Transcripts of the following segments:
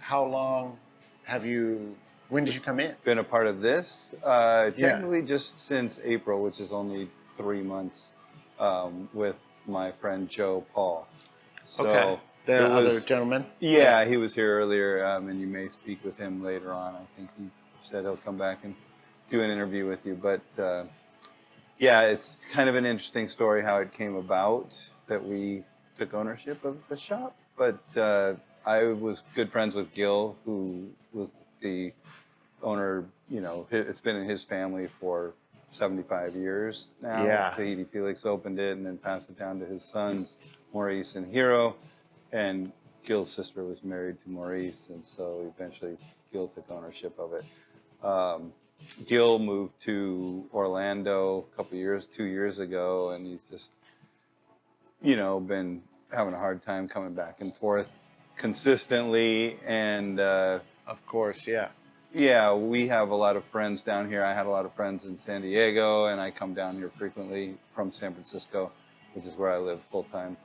how long have you? When did you come in? Been a part of this technically just since April, which is only 3 months, with my friend Joe Paul. So Okay. The it was, other gentleman? Yeah, he was here earlier, and you may speak with him later on. I think he said he'll come back and do an interview with you. But yeah, it's kind of an interesting story how it came about that we took ownership of the shop. But I was good friends with Gil, who was the owner. You know, it's been in his family for 75 years now. Yeah. Tahiti Felix opened it and then passed it down to his sons, Maurice and Hero. And Gil's sister was married to Maurice, and so eventually Gil took ownership of it. Gil moved to Orlando a couple years, 2 years ago, and he's just, you know, been having a hard time coming back and forth consistently. And Of course, yeah. yeah, we have a lot of friends down here. I had a lot of friends in San Diego, and I come down here frequently from San Francisco, which is where I live full time.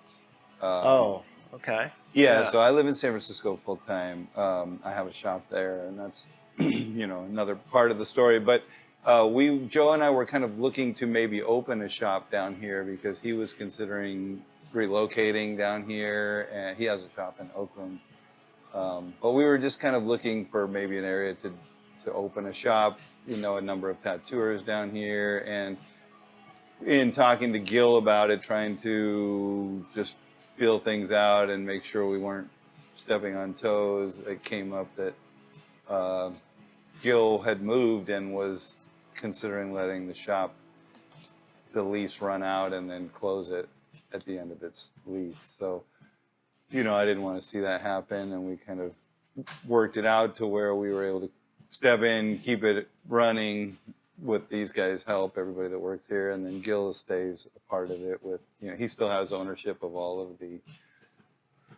Oh, okay. Yeah, so I live in San Francisco full time. I have a shop there, and that's you know, another part of the story. But Joe and I were kind of looking to maybe open a shop down here because he was considering relocating down here, and he has a shop in Oakland. But we were just kind of looking for maybe an area to open a shop. You know, a number of tattooers down here, and in talking to Gil about it, trying to just feel things out and make sure we weren't stepping on toes, it came up that Gil had moved and was considering letting the lease run out and then close it at the end of its lease. So, you know, I didn't want to see that happen, and we kind of worked it out to where we were able to step in, keep it running with these guys' help, everybody that works here, and then Gil stays a part of it with, you know, he still has ownership of all of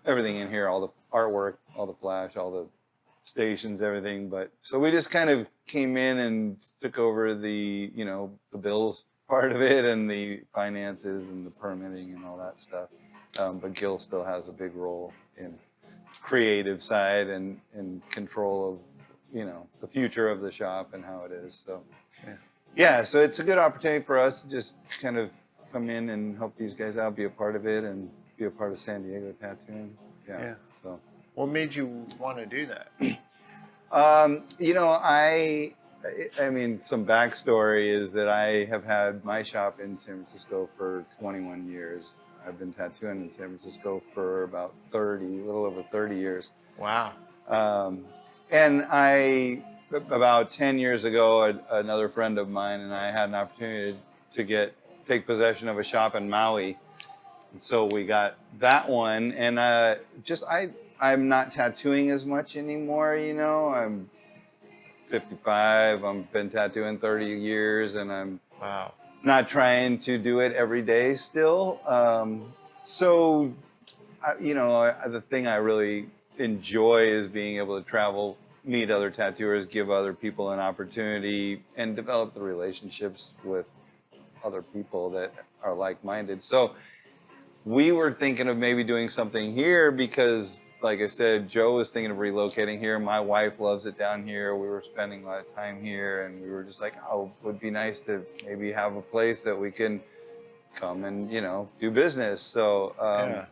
everything in here, all the artwork, all the flash, all the stations, everything. But so we just kind of came in and took over the, you know, the bills part of it and the finances and the permitting and all that stuff. But Gil still has a big role in creative side and control of, you know, the future of the shop and how it is. So yeah, so it's a good opportunity for us to just kind of come in and help these guys out, be a part of it, and be a part of San Diego tattooing. Yeah. So what made you want to do that? you know, I mean, some backstory is that I have had my shop in San Francisco for 21 years. I've been tattooing in San Francisco for about a little over 30 years. Wow. And about 10 years ago, another friend of mine and I had an opportunity to take possession of a shop in Maui. And so we got that one. And I'm not tattooing as much anymore, you know. I'm 55. I've been tattooing 30 years, and I'm not trying to do it every day still. So, you know, the thing I really enjoy is being able to travel, meet other tattooers, give other people an opportunity, and develop the relationships with other people that are like-minded. So we were thinking of maybe doing something here because, like I said, Joe was thinking of relocating here. My wife loves it down here. We were spending a lot of time here, and we were just like, oh, it would be nice to maybe have a place that we can come and, you know, do business. So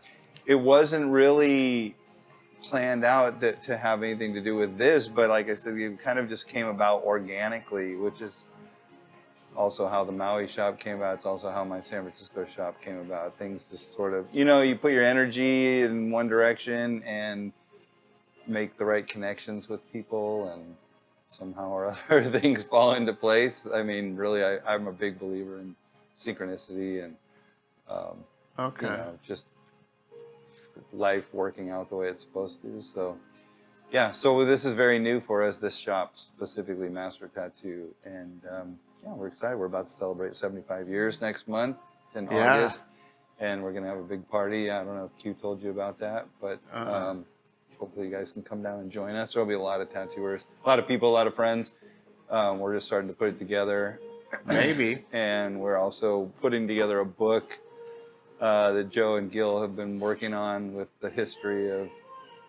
it wasn't really planned out to have anything to do with this, but like I said, it kind of just came about organically, which is also how the Maui shop came about. It's also how my San Francisco shop came about. Things just sort of, you know, you put your energy in one direction and make the right connections with people, and somehow or other things fall into place. I mean, really, I'm a big believer in synchronicity and you know, just life working out the way it's supposed to. So yeah, so this is very new for us, this shop, specifically Master Tattoo. And yeah, we're excited. We're about to celebrate 75 years next month in August. And we're going to have a big party. I don't know if Q told you about that, but hopefully you guys can come down and join us. There'll be a lot of tattooers, a lot of people, a lot of friends. We're just starting to put it together. Maybe. And we're also putting together a book that Joe and Gil have been working on with the history of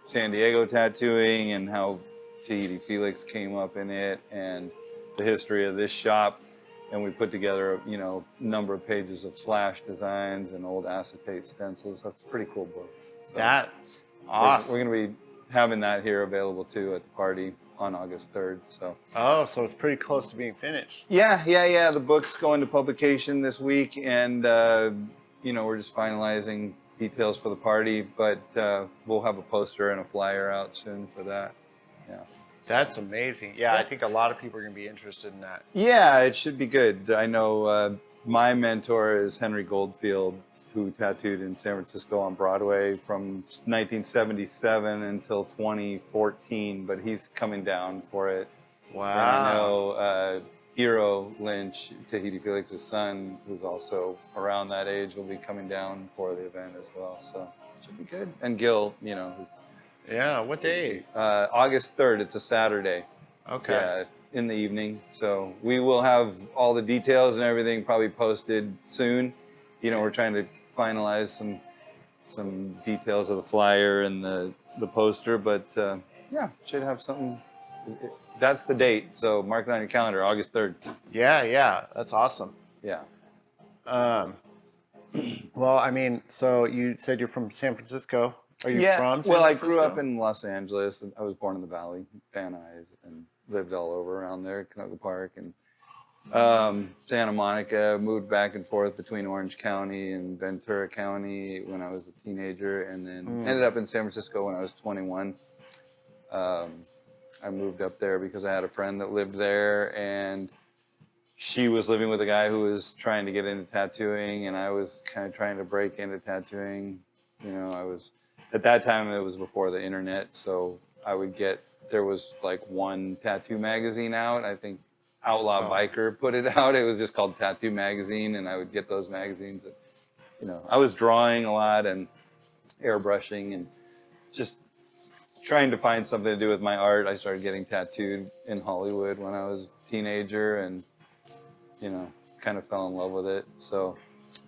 San Diego tattooing and how Tahiti Felix came up in it and the history of this shop. And we put together, you know, a number of pages of flash designs and old acetate stencils. That's a pretty cool book. So That's awesome. we're going to be having that here available too at the party on August 3rd. So. Oh, so it's pretty close to being finished. Yeah. The book's going to publication this week, and you know, we're just finalizing details for the party, but we'll have a poster and a flyer out soon for that. Yeah. That's amazing. Yeah, I think a lot of people are going to be interested in that. Yeah, it should be good. I know my mentor is Henry Goldfield, who tattooed in San Francisco on Broadway from 1977 until 2014, but he's coming down for it. Wow. And I know Hero Lynch, Tahiti Felix's son, who's also around that age, will be coming down for the event as well. So it should be good. And Gil, you know. Yeah, what day? August 3rd, it's a Saturday. Okay. Yeah, in the evening. So we will have all the details and everything probably posted soon. You know, we're trying to finalize some details of the flyer and the poster, but yeah, should have something. That's the date, so mark it on your calendar, August 3rd. Yeah, that's awesome. Yeah. Well, I mean, so you said you're from San Francisco. Are you from San Well, I Francisco? grew up in Los Angeles. I was born in the Valley, Van Nuys, and lived all over around there, Canoga Park and Santa Monica. Moved back and forth between Orange County and Ventura County when I was a teenager, and then ended up in San Francisco when I was 21. I moved up there because I had a friend that lived there, and she was living with a guy who was trying to get into tattooing, and I was kind of trying to break into tattooing. You know, at that time it was before the internet, so there was like one tattoo magazine out. I think Outlaw Biker put it out. It was just called Tattoo Magazine, and I would get those magazines. You know, I was drawing a lot and airbrushing and just trying to find something to do with my art. I started getting tattooed in Hollywood when I was a teenager, and you know, kind of fell in love with it. So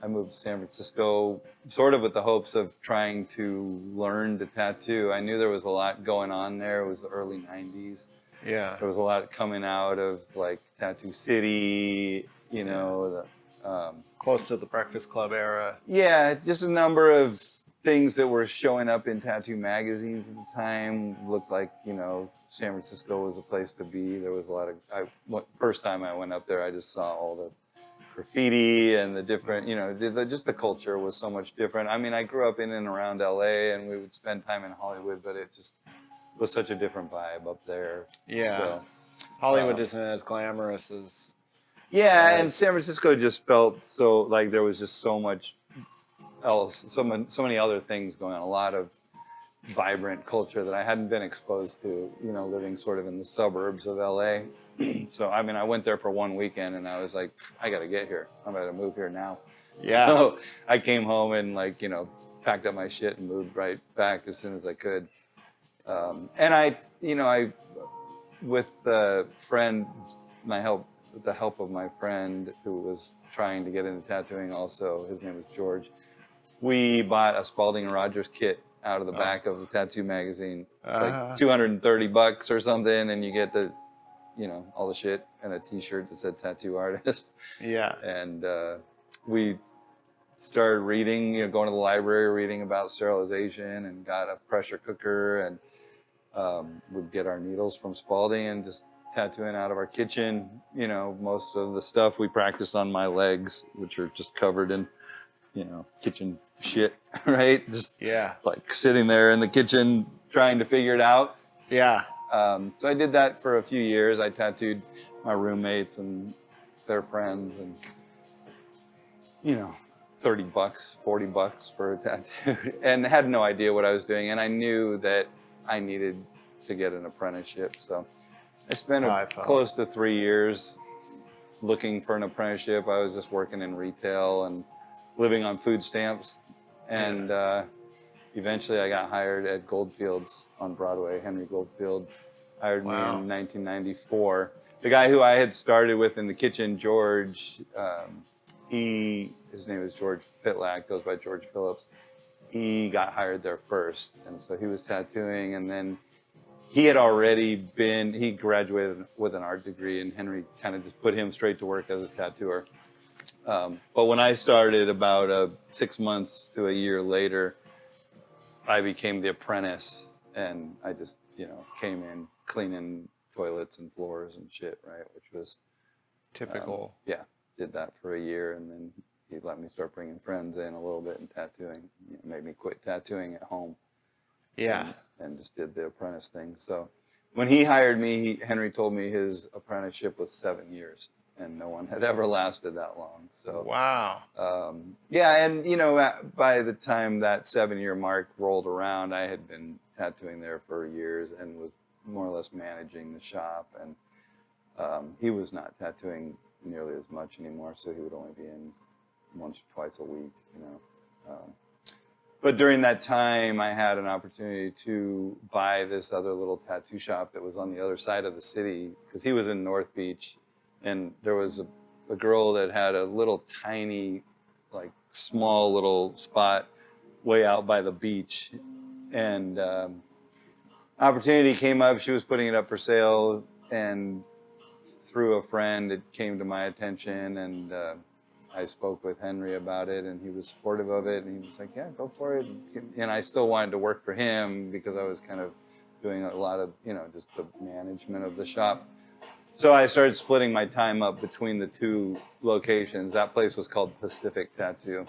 I moved to San Francisco sort of with the hopes of trying to learn to tattoo. I knew there was a lot going on there. It was the early 90s. Yeah. There was a lot coming out of like Tattoo City, you know. Close to the Breakfast Club era. Yeah, just a number of things that were showing up in tattoo magazines at the time. Looked like, you know, San Francisco was a place to be. There was a lot of, first time I went up there, I just saw all the graffiti and the different, you know, just the culture was so much different. I mean, I grew up in and around LA, and we would spend time in Hollywood, but it just was such a different vibe up there. Yeah. So, Hollywood isn't as glamorous as... Yeah, and San Francisco just felt so like there was just so much else, so many other things going on, a lot of vibrant culture that I hadn't been exposed to, you know, living sort of in the suburbs of LA. So, I mean, I went there for one weekend and I was like, I got to get here. I'm going to move here now. Yeah. So I came home and like, you know, packed up my shit and moved right back as soon as I could. And I, you know, with the friend, with the help of my friend who was trying to get into tattooing also, his name was George, we bought a Spalding and Rogers kit out of the back of the tattoo magazine. It's like $230 or something, and you get the, you know, all the shit and a t-shirt that said tattoo artist. Yeah. And we started reading, you know, going to the library, reading about sterilization, and got a pressure cooker, and we'd get our needles from Spalding and just tattooing out of our kitchen. You know, most of the stuff we practiced on my legs, which are just covered in, you know, kitchen shit, right? Just like sitting there in the kitchen trying to figure it out. Yeah. So I did that for a few years. I tattooed my roommates and their friends, and you know, $30, $40 for a tattoo, and had no idea what I was doing. And I knew that I needed to get an apprenticeship. So I spent close to 3 years looking for an apprenticeship. I was just working in retail and living on food stamps. And eventually I got hired at Goldfield's on Broadway. Henry Goldfield hired me in 1994. The guy who I had started with in the kitchen, George, his name is George Pitlack, goes by George Phillips. he got hired there first. And so he was tattooing, and then he had already he graduated with an art degree, and Henry kind of just put him straight to work as a tattooer. But when I started about 6 months to a year later, I became the apprentice, and I just, came in cleaning toilets and floors and shit, right? Which was Typical. yeah, did that for a year, and then he let me start bringing friends in a little bit and tattooing. Made me quit tattooing at home. Yeah. And just did the apprentice thing. So when he hired me, Henry told me his apprenticeship was 7 years, and no one had ever lasted that long. So Wow. yeah, and by the time that 7-year mark rolled around, I had been tattooing there for years and was more or less managing the shop. And he was not tattooing nearly as much anymore, so he would only be in once or twice a week, But during that time, I had an opportunity to buy this other little tattoo shop that was on the other side of the city, because he was in North Beach, and there was a girl that had a little tiny, like small little spot way out by the beach. And opportunity came up. She was putting it up for sale, and through a friend, it came to my attention, and I spoke with Henry about it, and he was supportive of it, and he was like, yeah, go for it. And I still wanted to work for him because I was kind of doing a lot of, just the management of the shop. So I started splitting my time up between the two locations. That place was called Pacific Tattoo.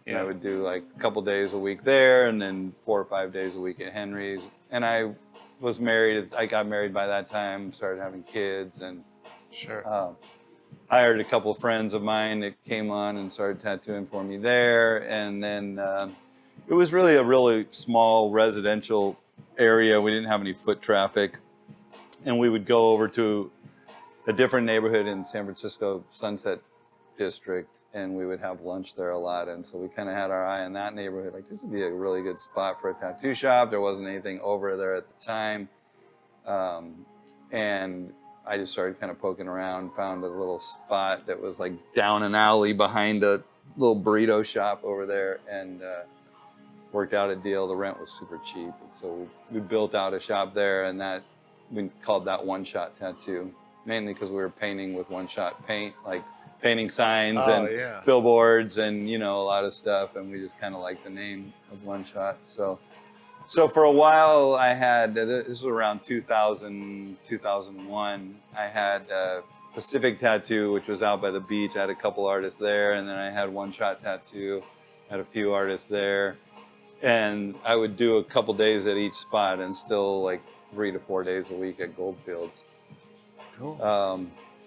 Yeah. And I would do like a couple days a week there, and then 4 or 5 days a week at Henry's. And I was married. I got married by that time, started having kids, and sure. Hired a couple of friends of mine that came on and started tattooing for me there. And then it was really a really small residential area. We didn't have any foot traffic. And we would go over to a different neighborhood in San Francisco, Sunset District, and we would have lunch there a lot. And so we kind of had our eye on that neighborhood. Like, this would be a really good spot for a tattoo shop. There wasn't anything over there at the time. And I just started kind of poking around, found a little spot that was like down an alley behind a little burrito shop over there, and worked out a deal. The rent was super cheap. So we built out a shop there, and we called that One-Shot Tattoo, mainly because we were painting with one-shot paint, like painting signs and billboards and, a lot of stuff. And we just kind of liked the name of One-Shot. So for a while, I had, this was around 2000, 2001, I had Pacific Tattoo, which was out by the beach. I had a couple artists there, and then I had One-Shot Tattoo, had a few artists there. And I would do a couple days at each spot, and still like 3 to 4 days a week at Goldfields. Cool.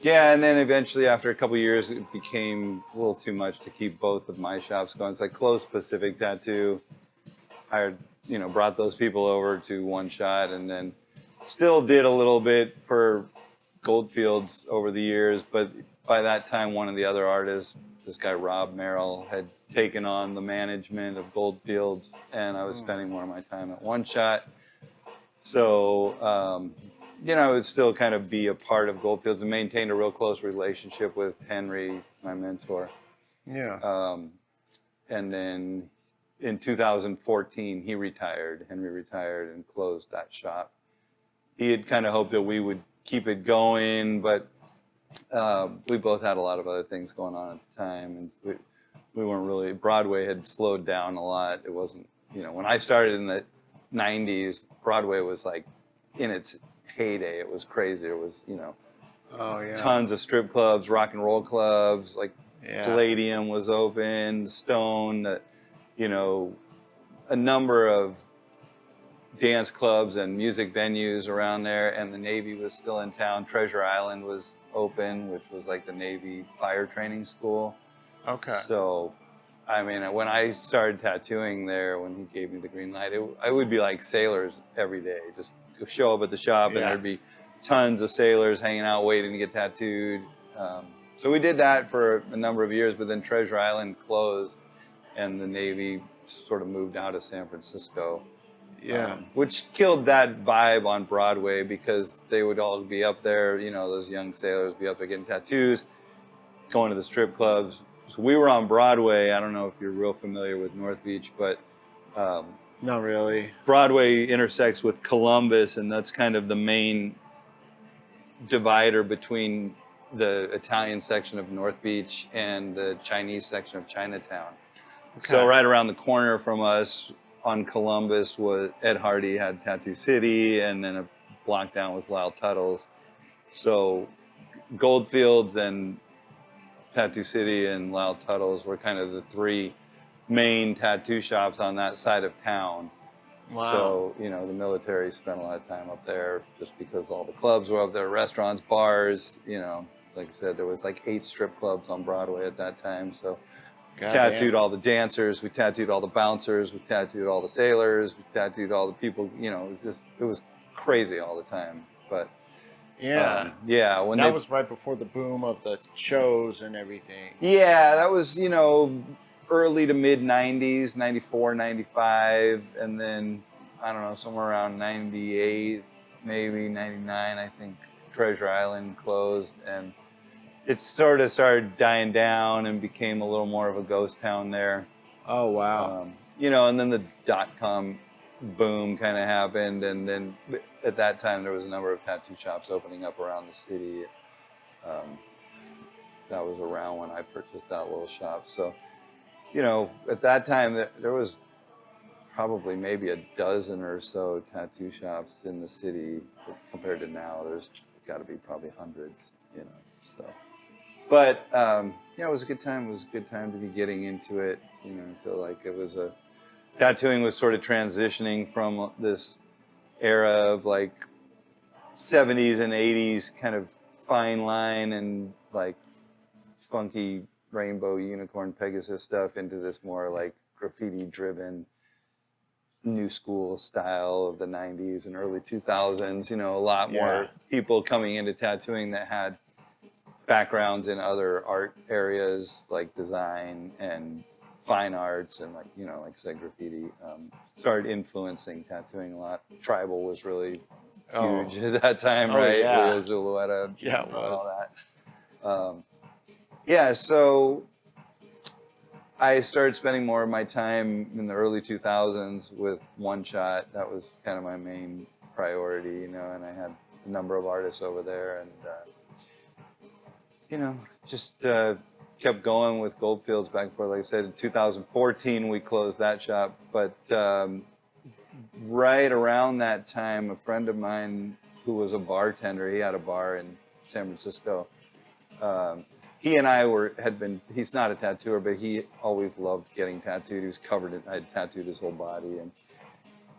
Yeah, and then eventually after a couple years, it became a little too much to keep both of my shops going. So I closed Pacific Tattoo, hired, brought those people over to One-Shot, and then still did a little bit for Goldfields over the years. But by that time, one of the other artists, this guy Rob Merrill, had taken on the management of Goldfields, and I was spending more of my time at One-Shot. So, I would still kind of be a part of Goldfields and maintained a real close relationship with Henry, my mentor. Yeah. And then in 2014, Henry retired and closed that shop. He had kind of hoped that we would keep it going, but we both had a lot of other things going on at the time, and we weren't really, Broadway had slowed down a lot. It wasn't, when I started in the 90s, Broadway was like in its heyday. It was crazy. It was, tons of strip clubs, rock and roll clubs, like Palladium was open, Stone, a number of dance clubs and music venues around there, and the Navy was still in town. Treasure Island was open, which was like the Navy fire training school. Okay. So, when I started tattooing there, when he gave me the green light, I would be like sailors every day. Just show up at the shop, and there'd be tons of sailors hanging out waiting to get tattooed. So we did that for a number of years, but then Treasure Island closed, and the Navy sort of moved out of San Francisco. Yeah. Which killed that vibe on Broadway, because they would all be up there, those young sailors be up there getting tattoos, going to the strip clubs. So we were on Broadway. I don't know if you're real familiar with North Beach, but Not really. Broadway intersects with Columbus, and that's kind of the main divider between the Italian section of North Beach and the Chinese section of Chinatown. Okay. So right around the corner from us on Columbus was Ed Hardy had Tattoo City, and then a block down with Lyle Tuttle's. So Goldfields and Tattoo City and Lyle Tuttle's were kind of the three main tattoo shops on that side of town. Wow. So, you know, the military spent a lot of time up there just because all the clubs were up there, restaurants, bars, you know, like I said, there was like 8 strip clubs on Broadway at that time. So tattooed all the dancers, we tattooed all the bouncers, we tattooed all the sailors, we tattooed all the people, you know, it was crazy all the time. But yeah, when that was right before the boom of the shows and everything. Yeah, that was, you know, early to mid 90s, 94, 95, and then I don't know, somewhere around 98, maybe 99, I think Treasure Island closed, and it sort of started dying down and became a little more of a ghost town there. Oh, wow. You know, and then the .com boom kind of happened, and then at that time there was a number of tattoo shops opening up around the city. That was around when I purchased that little shop. So, you know, at that time there was probably maybe a dozen or so tattoo shops in the city. Compared to now, there's got to be probably hundreds, you know. So, but yeah, it was a good time. It was a good time to be getting into it. You know, I feel like it was tattooing was sort of transitioning from this era of like 70s and 80s kind of fine line and like funky rainbow unicorn Pegasus stuff into this more like graffiti driven new school style of the 90s and early 2000s. You know, a lot more people coming into tattooing that had backgrounds in other art areas like design and fine arts and, like, you know, like I said, graffiti started influencing tattooing a lot. Tribal was really huge at that time, right? Yeah. Zulueta, yeah, it was. all that. Yeah, so I started spending more of my time in the early 2000s with One Shot. That was kind of my main priority, you know, and I had a number of artists over there, and you know, just kept going with Goldfields back and forth. Like I said, in 2014 we closed that shop, but right around that time, a friend of mine who was a bartender, he had a bar in San Francisco. He and I he's not a tattooer, but he always loved getting tattooed. He was covered in, I had tattooed his whole body, and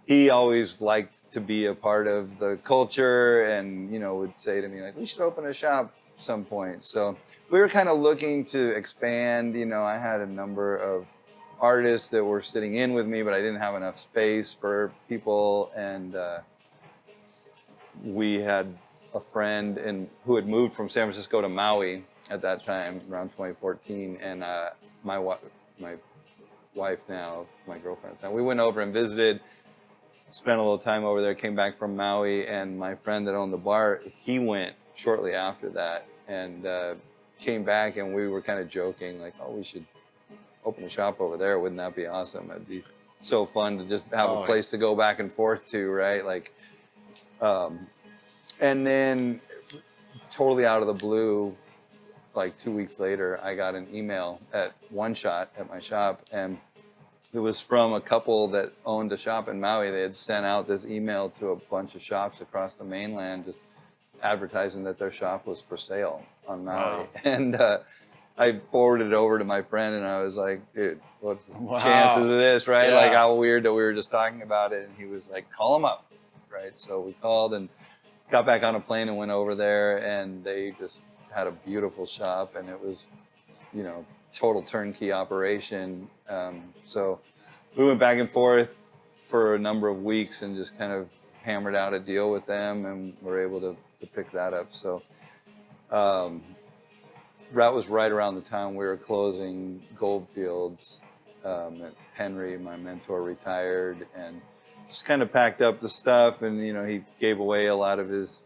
he always liked to be a part of the culture, and, you know, would say to me, like, we should open a shop at some point. So we were kind of looking to expand. You know, I had a number of artists that were sitting in with me, but I didn't have enough space for people, and we had a friend who had moved from San Francisco to Maui at that time, around 2014, and my wife now, my girlfriend at the time, we went over and visited, spent a little time over there, came back from Maui, and my friend that owned the bar, he went shortly after that, and came back, and we were kind of joking, like, oh, we should open a shop over there. Wouldn't that be awesome? It'd be so fun to just have a place to go back and forth to, right? Like, and then totally out of the blue, like 2 weeks later, I got an email at One Shot at my shop, and it was from a couple that owned a shop in Maui. They had sent out this email to a bunch of shops across the mainland, just advertising that their shop was for sale on Maui. Wow. And I forwarded it over to my friend, and I was like, dude, what's the chances of this, right? Yeah. Like, how weird that we were just talking about it. And he was like, call them up, right? So we called and got back on a plane and went over there, and they just had a beautiful shop, and it was, you know, total turnkey operation. So we went back and forth for a number of weeks and just kind of hammered out a deal with them, and were able to pick that up. So that was right around the time we were closing Goldfields. Henry, my mentor, retired, and just kind of packed up the stuff, and, you know, he gave away a lot of his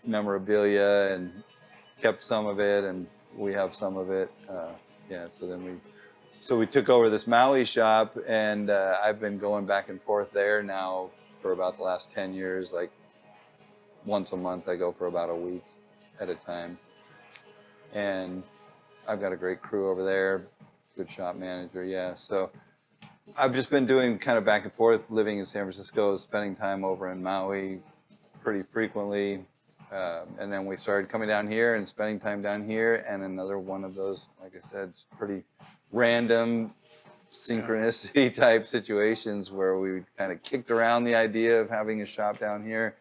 memorabilia and kept some of it, and we have some of it. Yeah, so then we so we took over this Maui shop, and I've been going back and forth there now for about the last 10 years. Like once a month, I go for about a week at a time. And I've got a great crew over there, good shop manager, yeah. So I've just been doing kind of back and forth, living in San Francisco, spending time over in Maui pretty frequently. And then we started coming down here and spending time down here. And another one of those, like I said, pretty random synchronicity type situations where we kind of kicked around the idea of having a shop down here.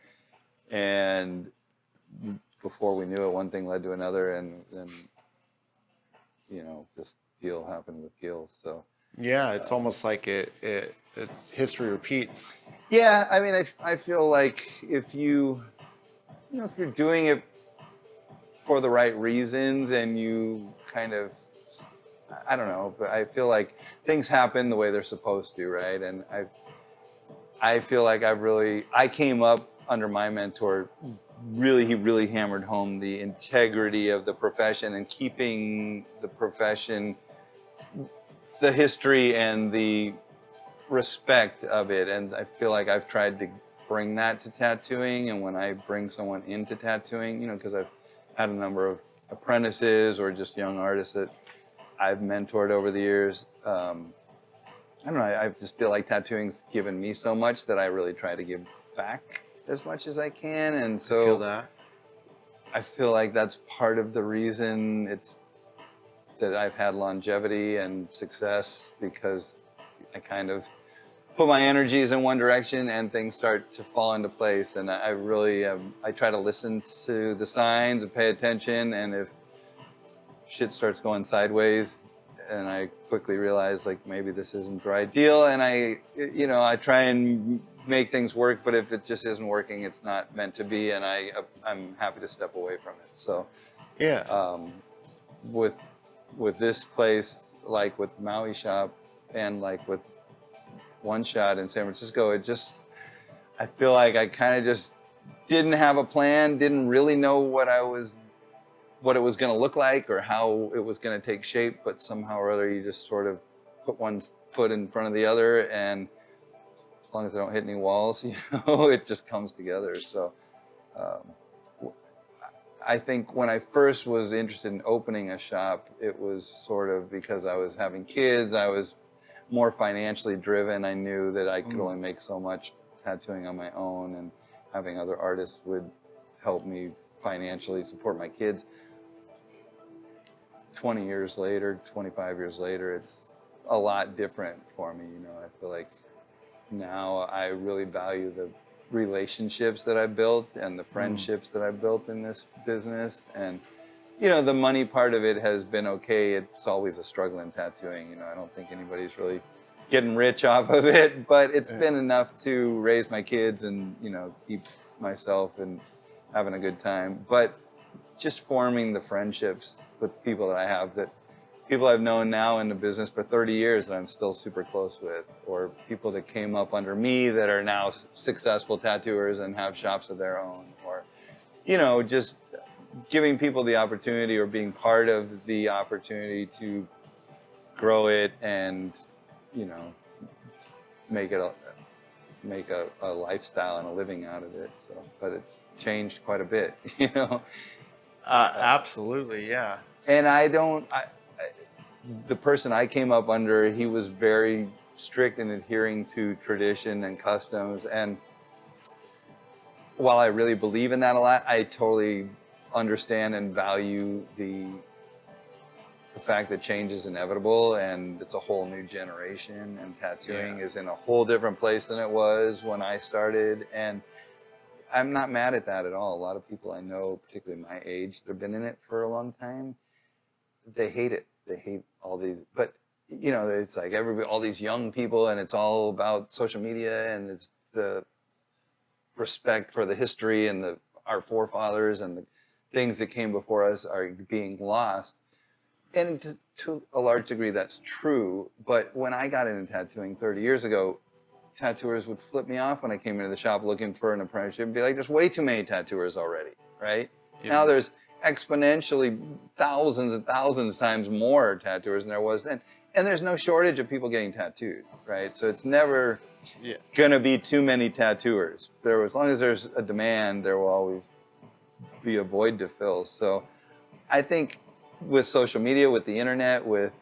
And before we knew it, one thing led to another. And then, you know, this deal happened with Gil. So Yeah, it's almost like it's history repeats. yeah, I mean, I feel like if you know, if you're doing it for the right reasons and you kind of, I don't know, but I feel like things happen the way they're supposed to, right? And I feel like I came up under my mentor. He really hammered home the integrity of the profession and keeping the profession, the history and the respect of it. And I feel like I've tried to bring that to tattooing. And when I bring someone into tattooing, you know, because I've had a number of apprentices or just young artists that I've mentored over the years. I don't know, I just feel like tattooing's given me so much that I really try to give back as much as I can. And so I feel that. I feel like that's part of the reason that I've had longevity and success, because I kind of put my energies in one direction and things start to fall into place. And I really, I try to listen to the signs and pay attention. And if shit starts going sideways, and I quickly realize like maybe this isn't the right deal, and I try and make things work, but if it just isn't working, it's not meant to be, and I'm happy to step away from it. So yeah, with this place, like with Maui shop and like with One Shot in San Francisco, I feel like I kind of just didn't have a plan, didn't really know what it was going to look like or how it was going to take shape, but somehow or other you just sort of put one foot in front of the other, and as long as I don't hit any walls, you know, it just comes together. So I think when I first was interested in opening a shop, it was sort of because I was having kids, I was more financially driven. I knew that I could only make so much tattooing on my own, and having other artists would help me financially support my kids. 20 years later, 25 years later, it's a lot different for me. You know, I feel like now I really value the relationships that I built and the friendships that I built in this business. And, you know, the money part of it has been okay. It's always a struggle in tattooing. You know, I don't think anybody's really getting rich off of it, but it's been enough to raise my kids and, you know, keep myself and having a good time. But just forming the friendships with people that I have, that people I've known now in the business for 30 years that I'm still super close with, or people that came up under me that are now successful tattooers and have shops of their own, or, you know, just giving people the opportunity or being part of the opportunity to grow it and, you know, make a lifestyle and a living out of it. So, but it's changed quite a bit, you know. absolutely, yeah. And the person I came up under, he was very strict in adhering to tradition and customs. And while I really believe in that a lot, I totally understand and value the fact that change is inevitable, and it's a whole new generation, and tattooing is in a whole different place than it was when I started. And I'm not mad at that at all. A lot of people I know, particularly my age, that have been in it for a long time, they hate it. They hate all these, but you know, it's like all these young people, and it's all about social media, and it's the respect for the history and our forefathers and the things that came before us are being lost. And to a large degree, that's true. But when I got into tattooing 30 years ago, tattooers would flip me off when I came into the shop looking for an apprenticeship and be like, there's way too many tattooers already, right? Yeah. Now there's exponentially thousands and thousands times more tattooers than there was then. And there's no shortage of people getting tattooed, right? So it's never Yeah. gonna be too many tattooers. As long as there's a demand, there will always be a void to fill. So I think with social media, with the internet, with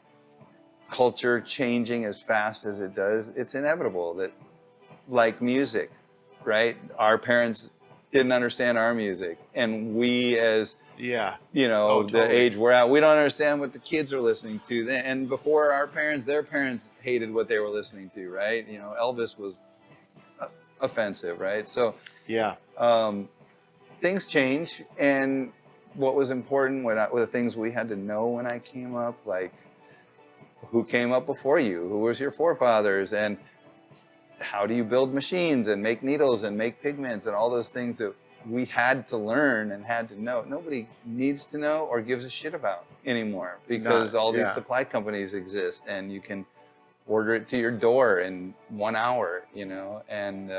culture changing as fast as it does, it's inevitable that, like music, right? Our parents didn't understand our music, and we, as Yeah. you know, Oh, the totally. age we're at, we don't understand what the kids are listening to. And before our parents, their parents hated what they were listening to, right? You know, Elvis was offensive, right? So Yeah. things change, and what was important were the things we had to know when I came up, like who came up before you, who was your forefathers, and how do you build machines and make needles and make pigments and all those things that we had to learn and had to know. Nobody needs to know or gives a shit about anymore, because all these supply companies exist, and you can order it to your door in 1 hour, you know, and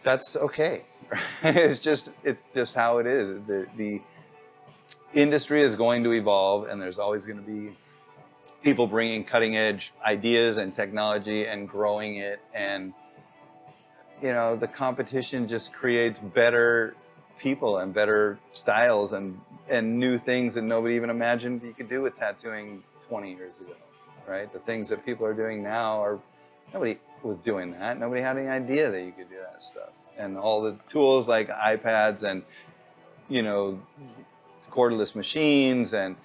that's okay. It's just how it is. The industry is going to evolve, and there's always going to be people bringing cutting edge ideas and technology and growing it, and you know, the competition just creates better people and better styles and new things that nobody even imagined you could do with tattooing 20 years ago, right? The things that people are doing now nobody was doing that. Nobody had any idea that you could do that stuff. And all the tools like iPads and, you know, cordless machines, and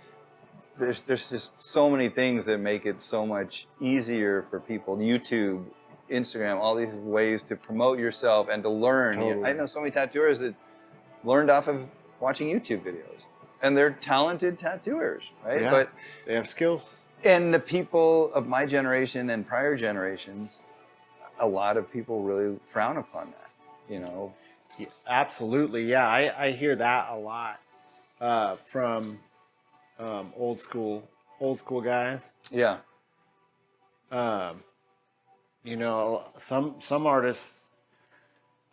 there's just so many things that make it so much easier for people. YouTube, Instagram, all these ways to promote yourself and to learn. Totally. I know so many tattooers that learned off of watching YouTube videos, and they're talented tattooers, right? Yeah. But They have skills. and the people of my generation and prior generations, a lot of people really frown upon that, you know. Yeah, absolutely. Yeah, I hear that a lot from old school guys. Yeah. You know, some artists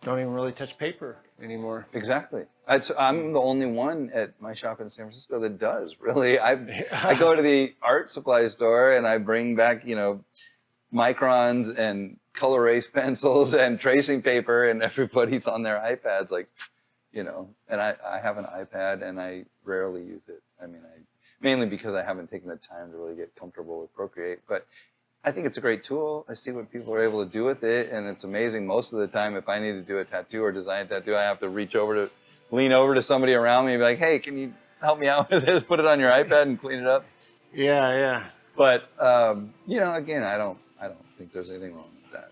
don't even really touch paper anymore. Exactly. I'm the only one at my shop in San Francisco that does, really. I go to the art supply store and I bring back, you know, microns and color erase pencils and tracing paper, and everybody's on their iPads, like, you know, and I have an iPad and I rarely use it. I mean, mainly because I haven't taken the time to really get comfortable with Procreate, but I think it's a great tool. I see what people are able to do with it, and it's amazing. Most of the time, if I need to do a tattoo or design a tattoo, I have to lean over to somebody around me and be like, hey, can you help me out with this? Put it on your iPad and clean it up. Yeah, yeah. But, you know, again, I don't think there's anything wrong with that,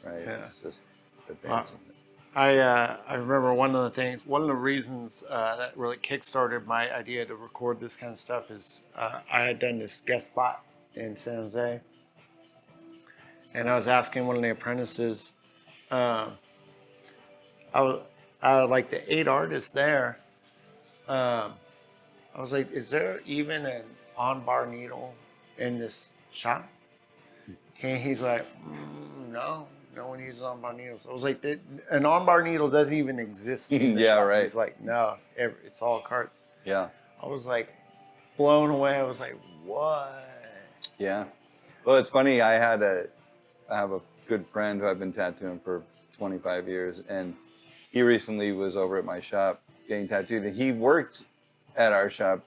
right? Yeah. It's just advancing it. I remember one of the reasons that really kickstarted my idea to record this kind of stuff is I had done this guest spot in San Jose. And I was asking one of the apprentices, I was like the 8 artists there. I was like, is there even an on-bar needle in this shop? And he's like, no one uses on-bar needles. I was like, an on-bar needle doesn't even exist in the Yeah, shop. right. He's like, no, it's all carts. Yeah. I was like blown away. I was like, what? Yeah. Well, it's funny. I have a good friend who I've been tattooing for 25 years, and he recently was over at my shop getting tattooed. And he worked at our shop,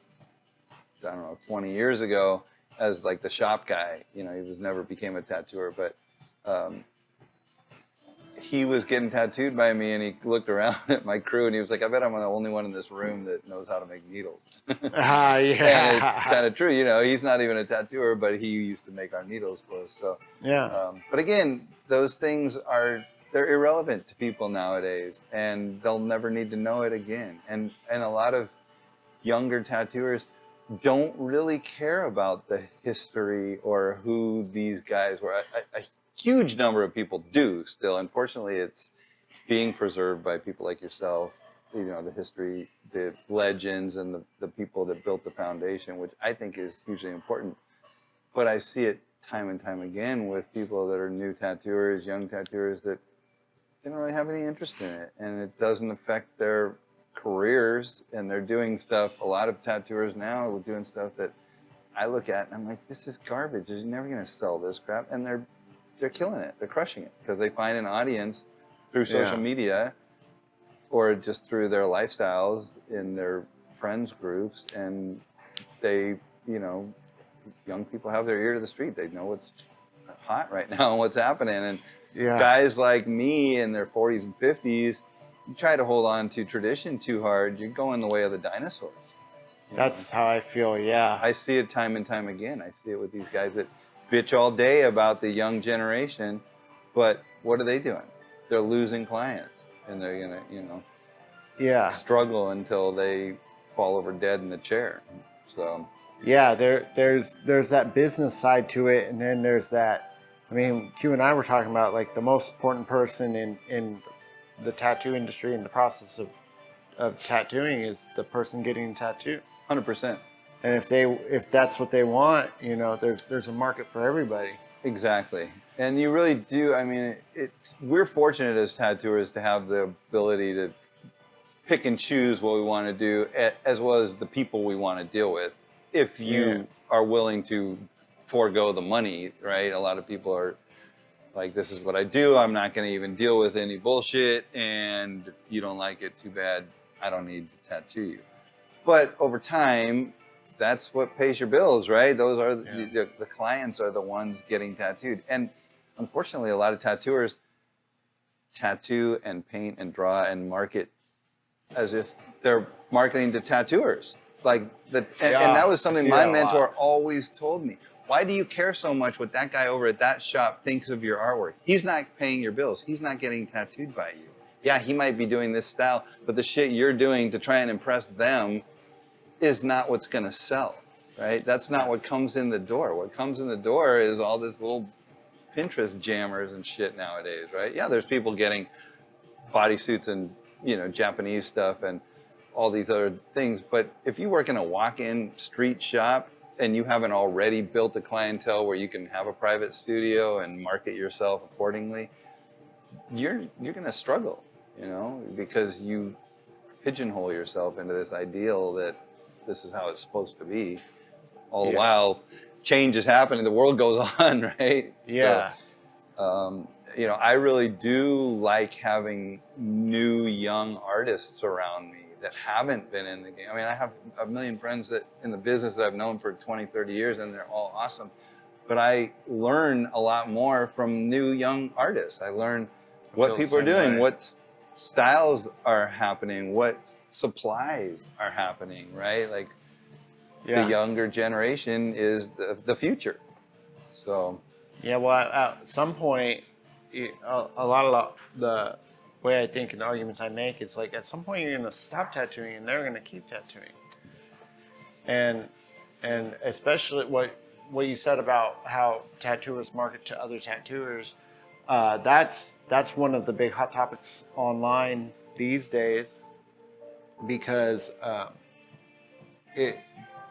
I don't know, 20 years ago as like the shop guy. You know, he never became a tattooer, but he was getting tattooed by me, and he looked around at my crew and he was like, I bet I'm the only one in this room that knows how to make needles. Yeah. And it's kind of true, you know, he's not even a tattooer, but he used to make our needles for us. So, Yeah. but again, those things they're irrelevant to people nowadays, and they'll never need to know it again. And a lot of younger tattooers don't really care about the history or who these guys were. A huge number of people do still. Unfortunately, it's being preserved by people like yourself, you know, the history, the legends, and the people that built the foundation, which I think is hugely important. But I see it time and time again with people that are new tattooers, young tattooers, that they don't really have any interest in it, and it doesn't affect their careers, and they're doing stuff. A lot of tattooers now are doing stuff that I look at and I'm like, this is garbage. You're never going to sell this crap. And they're killing it. They're crushing it because they find an audience through social media or just through their lifestyles in their friends groups. And they, you know, young people have their ear to the street. They know what's hot right now and what's happening. And guys like me in their 40s and 50s, you try to hold on to tradition too hard, you're going the way of the dinosaurs. That's how I feel, yeah. I see it time and time again. I see it with these guys that bitch all day about the young generation, but what are they doing? They're losing clients, and they're gonna, you know, struggle until they fall over dead in the chair. So yeah, there's that business side to it, and then there's that. I mean, Q and I were talking about like the most important person in the tattoo industry in the process of tattooing is the person getting tattooed. 100%. And if that's what they want, you know, there's a market for everybody. Exactly. And you really do. I mean, we're fortunate as tattooers to have the ability to pick and choose what we want to do, as well as the people we want to deal with. If you are willing to forego the money, right? A lot of people are like, this is what I do. I'm not going to even deal with any bullshit. And if you don't like it, too bad. I don't need to tattoo you. But over time, that's what pays your bills, right? Those are the clients are the ones getting tattooed. And unfortunately, a lot of tattooers tattoo and paint and draw and market as if they're marketing to tattooers. Like and that was something my mentor always told me. Why do you care so much what that guy over at that shop thinks of your artwork? He's not paying your bills. He's not getting tattooed by you. Yeah, he might be doing this style, but the shit you're doing to try and impress them is not what's going to sell, right? That's not what comes in the door. What comes in the door is all this little Pinterest jammers and shit nowadays, right? Yeah, there's people getting bodysuits and, you know, Japanese stuff and all these other things. But if you work in a walk-in street shop and you haven't already built a clientele where you can have a private studio and market yourself accordingly, you're going to struggle, you know, because you pigeonhole yourself into this ideal that this is how it's supposed to be. All the while, change is happening. The world goes on, right? Yeah. So, you know, I really do like having new young artists around me that haven't been in the game. I mean, I have a million friends that in the business that I've known for 20, 30 years, and they're all awesome. But I learn a lot more from new young artists. I learn what people are doing, what styles are happening, what supplies are happening, right? Like the younger generation is the future. So yeah, well, at some point, a lot of the way I think and the arguments I make, it's like at some point you're going to stop tattooing and they're going to keep tattooing. And especially what you said about how tattooers market to other tattooers, that's one of the big hot topics online these days, because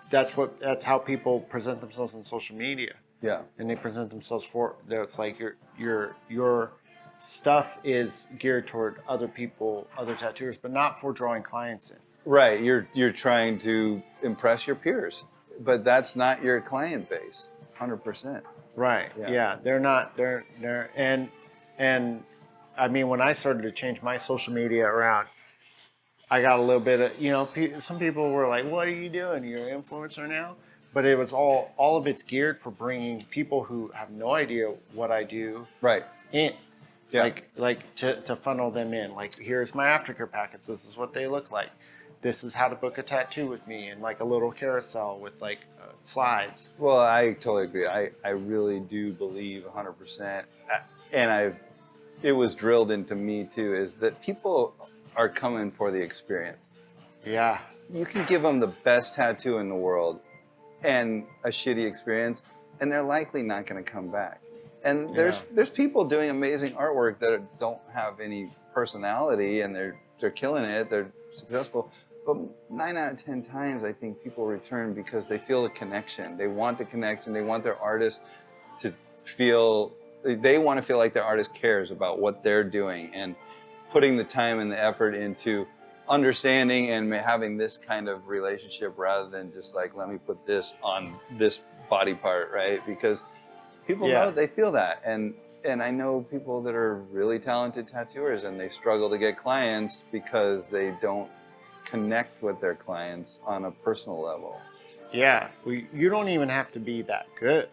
that's how people present themselves on social media. yeah, And they present themselves for there. It's like your stuff is geared toward other people, other tattooers, but not for drawing clients in. right. You're trying to impress your peers, but that's not your client base, 100%. Right. Yeah. They're not. They're and I mean, when I started to change my social media around, I got a little bit of, you know, some people were like, "What are you doing? You're an influencer now." But it was all of it's geared for bringing people who have no idea what I do in. Yeah. Like to funnel them in. Like, here's my aftercare packets. This is what they look like. This is how to book a tattoo with me, and like a little carousel with like slides. Well, I totally agree. I really do believe 100%, and it was drilled into me too, is that people are coming for the experience. Yeah. You can give them the best tattoo in the world and a shitty experience, and they're likely not going to come back. And there's people doing amazing artwork that don't have any personality, and they're killing it. They're successful. But 9 out of 10 times, I think people return because they feel the connection. They want the connection. They want their artist to feel. They want to feel like their artist cares about what they're doing and putting the time and the effort into understanding and having this kind of relationship rather than just like, let me put this on this body part, right? Because people know, they feel that. And I know people that are really talented tattooers and they struggle to get clients because they don't connect with their clients on a personal level. Yeah, you don't even have to be that good.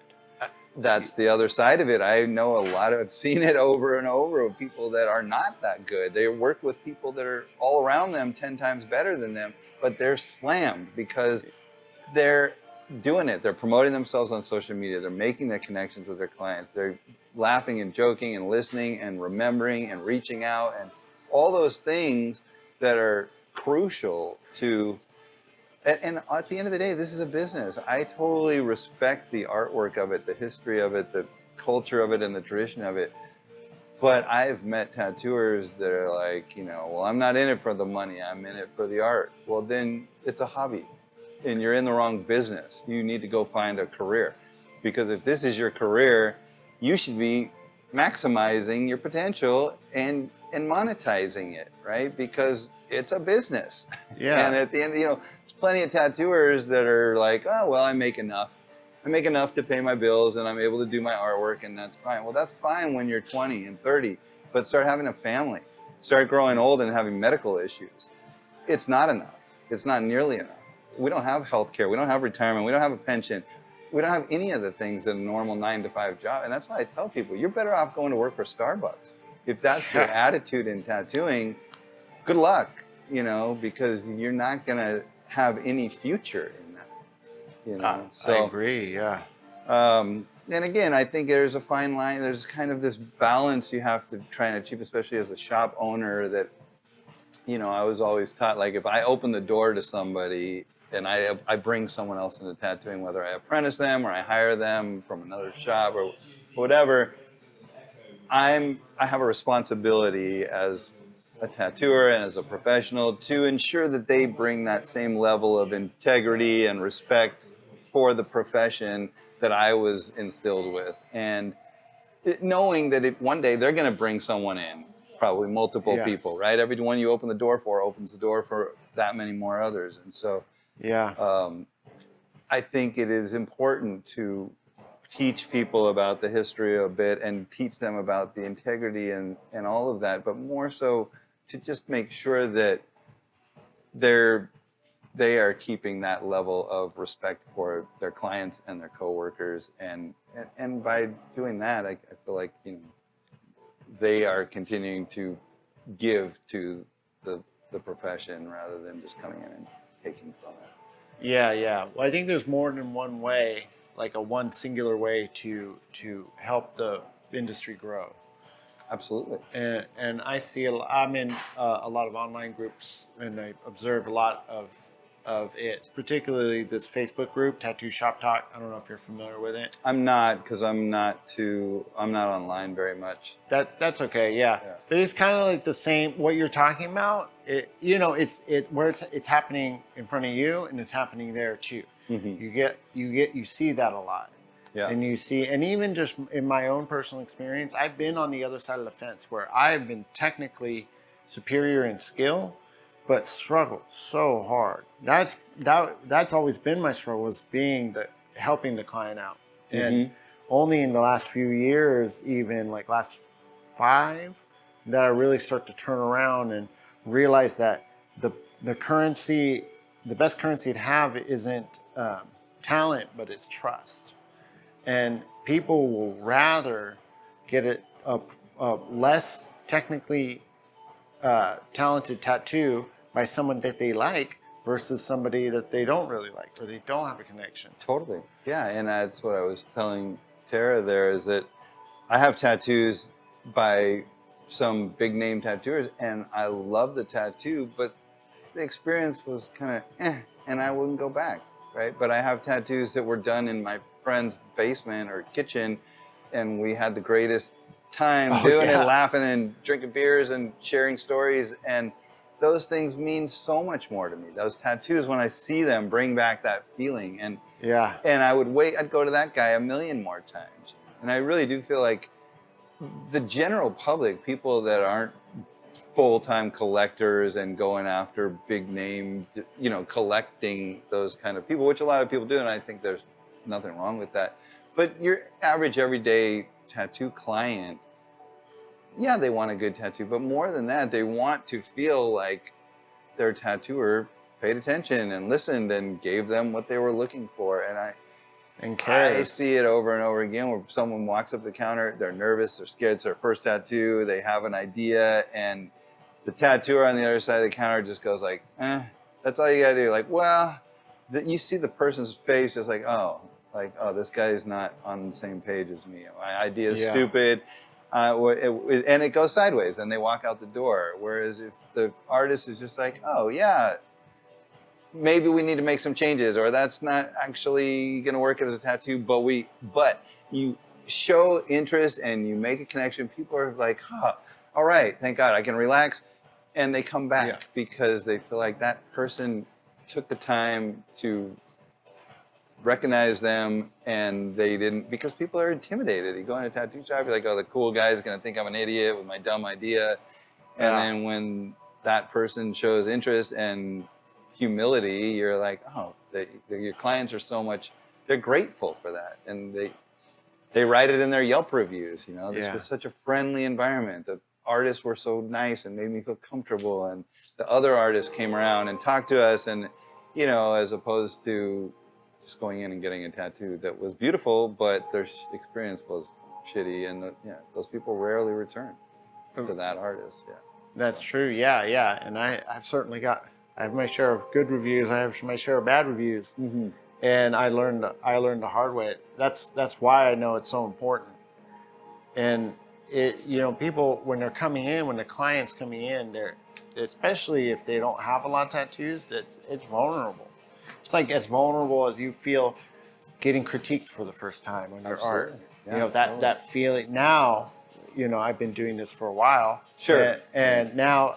That's the other side of it. I know I've seen it over and over of people that are not that good. They work with people that are all around them 10 times better than them, but they're slammed because they're doing it. They're promoting themselves on social media. They're making their connections with their clients. They're laughing and joking and listening and remembering and reaching out and all those things that are crucial to. And at the end of the day, this is a business. I totally respect the artwork of it, the history of it, the culture of it, and the tradition of it. But I've met tattooers that are like, well, I'm not in it for the money. I'm in it for the art. Well, then it's a hobby, and you're in the wrong business. You need to go find a career. Because if this is your career, you should be maximizing your potential and monetizing it, right? Because it's a business. Yeah. And at the end, there's plenty of tattooers that are like, oh, well, I make enough. I make enough to pay my bills and I'm able to do my artwork and that's fine. Well, that's fine when you're 20 and 30, but start having a family, start growing old and having medical issues. It's not enough. It's not nearly enough. We don't have health care. We don't have retirement. We don't have a pension. We don't have any of the things that a normal 9-to-5 job. And that's why I tell people, you're better off going to work for Starbucks. If that's your attitude in tattooing, good luck, because you're not going to have any future in that, So I agree, yeah. And again, I think there's a fine line. There's kind of this balance you have to try and achieve, especially as a shop owner that, I was always taught, like, if I open the door to somebody and I bring someone else into tattooing, whether I apprentice them or I hire them from another shop or whatever, I have a responsibility as a tattooer and as a professional to ensure that they bring that same level of integrity and respect for the profession that I was instilled with. And knowing that one day they're going to bring someone in, probably multiple people, right? Every one you open the door for opens the door for that many more others. And so I think it is important to teach people about the history a bit and teach them about the integrity and all of that, but more so to just make sure that they are keeping that level of respect for their clients and their coworkers, and by doing that, I feel like they are continuing to give to the profession rather than just coming in and taking from it. Yeah. Well, I think there's more than one way, like one singular way to help the industry grow. Absolutely. And I see I'm in a lot of online groups, and I observe a lot of it, particularly this Facebook group, Tattoo Shop Talk. I don't know if you're familiar with it. I'm not, because I'm not online very much. That's okay, yeah. But it's kind of like the same what you're talking about. It's happening in front of you, and it's happening there too. Mm-hmm. You see that a lot. Yeah. And you see, and even just in my own personal experience, I've been on the other side of the fence where I've been technically superior in skill, but struggled so hard. That's always been my struggle, is helping the client out. And only in the last few years, even like last 5, that I really start to turn around and realize that the best currency to have isn't talent, but it's trust. And people will rather get a less technically talented tattoo by someone that they like versus somebody that they don't really like or they don't have a connection. Totally. Yeah, and that's what I was telling Tara there, is that I have tattoos by some big name tattooers and I love the tattoo, but the experience was kind of and I wouldn't go back, right? But I have tattoos that were done in my friend's basement or kitchen, and we had the greatest time doing it, laughing and drinking beers and sharing stories, and those things mean so much more to me. Those tattoos, when I see them, bring back that feeling, and I'd go to that guy a million more times. And I really do feel like the general public, people that aren't full-time collectors and going after big name, you know, collecting those kind of people, which a lot of people do, and I think there's nothing wrong with that. But your average everyday tattoo client, yeah, they want a good tattoo, but more than that, they want to feel like their tattooer paid attention and listened and gave them what they were looking for. And I see it over and over again where someone walks up the counter, they're nervous, they're scared, it's their first tattoo, they have an idea, and the tattooer on the other side of the counter just goes like, that's all you gotta do. Like, well, you see the person's face just like, oh, this guy is not on the same page as me. My idea is stupid. And it goes sideways and they walk out the door. Whereas if the artist is just like, oh yeah, maybe we need to make some changes, or that's not actually going to work as a tattoo, but you show interest and you make a connection. People are like, all right, thank God I can relax. And they come back because they feel like that person took the time to recognize them, and they didn't, because people are intimidated. You go in a tattoo shop, you're like, oh, the cool guy is going to think I'm an idiot with my dumb idea. And then when that person shows interest and humility, you're like, oh, your clients are so much, they're grateful for that. And they write it in their Yelp reviews, you know, this was such a friendly environment. The artists were so nice and made me feel comfortable. And the other artists came around and talked to us, and, you know, as opposed to just going in and getting a tattoo that was beautiful, but their experience was shitty. And those people rarely return to that artist. Yeah. That's true. Yeah. And I've certainly I have my share of good reviews. I have my share of bad reviews. Mm-hmm. And I learned the hard way. That's why I know it's so important. And people, when they're coming in, when the client's coming in, they're, especially if they don't have a lot of tattoos, it's vulnerable. It's like as vulnerable as you feel getting critiqued for the first time on your art. Yeah, that feeling. Now, I've been doing this for a while. Sure. And now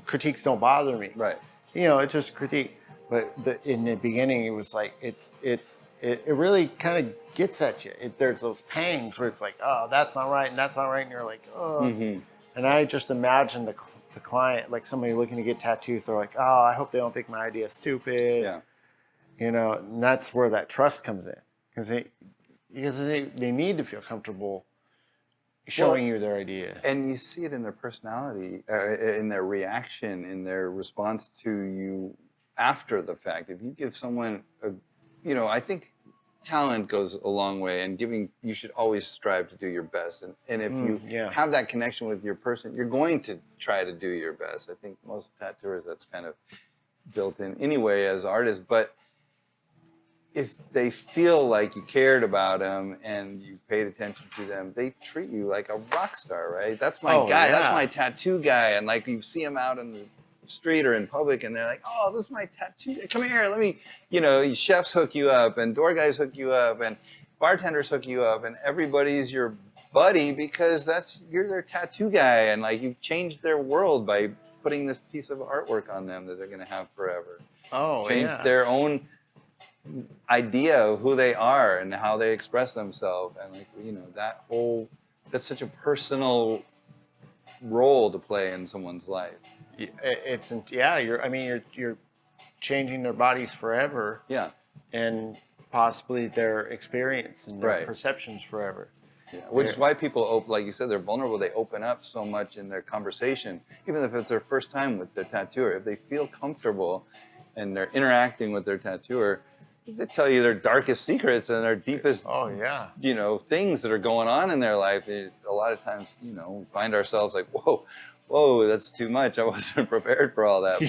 critiques don't bother me. Right. It's just a critique. But in the beginning, it was like it really kind of gets at you. There's those pangs where it's like, oh, that's not right, and that's not right, and you're like, oh. Mm-hmm. And I just imagine the client, like somebody looking to get tattoos, they're like, oh, I hope they don't think my idea is stupid. Yeah. And that's where that trust comes in, because they need to feel comfortable showing you their idea. And you see it in their personality, in their reaction, in their response to you after the fact. If you give someone I think talent goes a long way, and you should always strive to do your best. And if you have that connection with your person, you're going to try to do your best. I think most tattooers, that's kind of built in anyway as artists. But if they feel like you cared about them and you paid attention to them, they treat you like a rock star, right? That's my guy. Yeah. That's my tattoo guy. And like you see him out in the street or in public, and they're like, oh, this is my tattoo guy. Come here, let me, chefs hook you up, and door guys hook you up, and bartenders hook you up, and everybody's your buddy because you're their tattoo guy, and like you've changed their world by putting this piece of artwork on them that they're going to have forever. Changed their own idea of who they are and how they express themselves, and that's such a personal role to play in someone's life. You're changing their bodies forever. Yeah. And possibly their experience and their perceptions forever. Yeah. Which is why people, like you said, they're vulnerable. They open up so much in their conversation, even if it's their first time with their tattooer. If they feel comfortable and they're interacting with their tattooer, they tell you their darkest secrets and their deepest, things that are going on in their life. A lot of times, we find ourselves like, whoa, that's too much. I wasn't prepared for all that.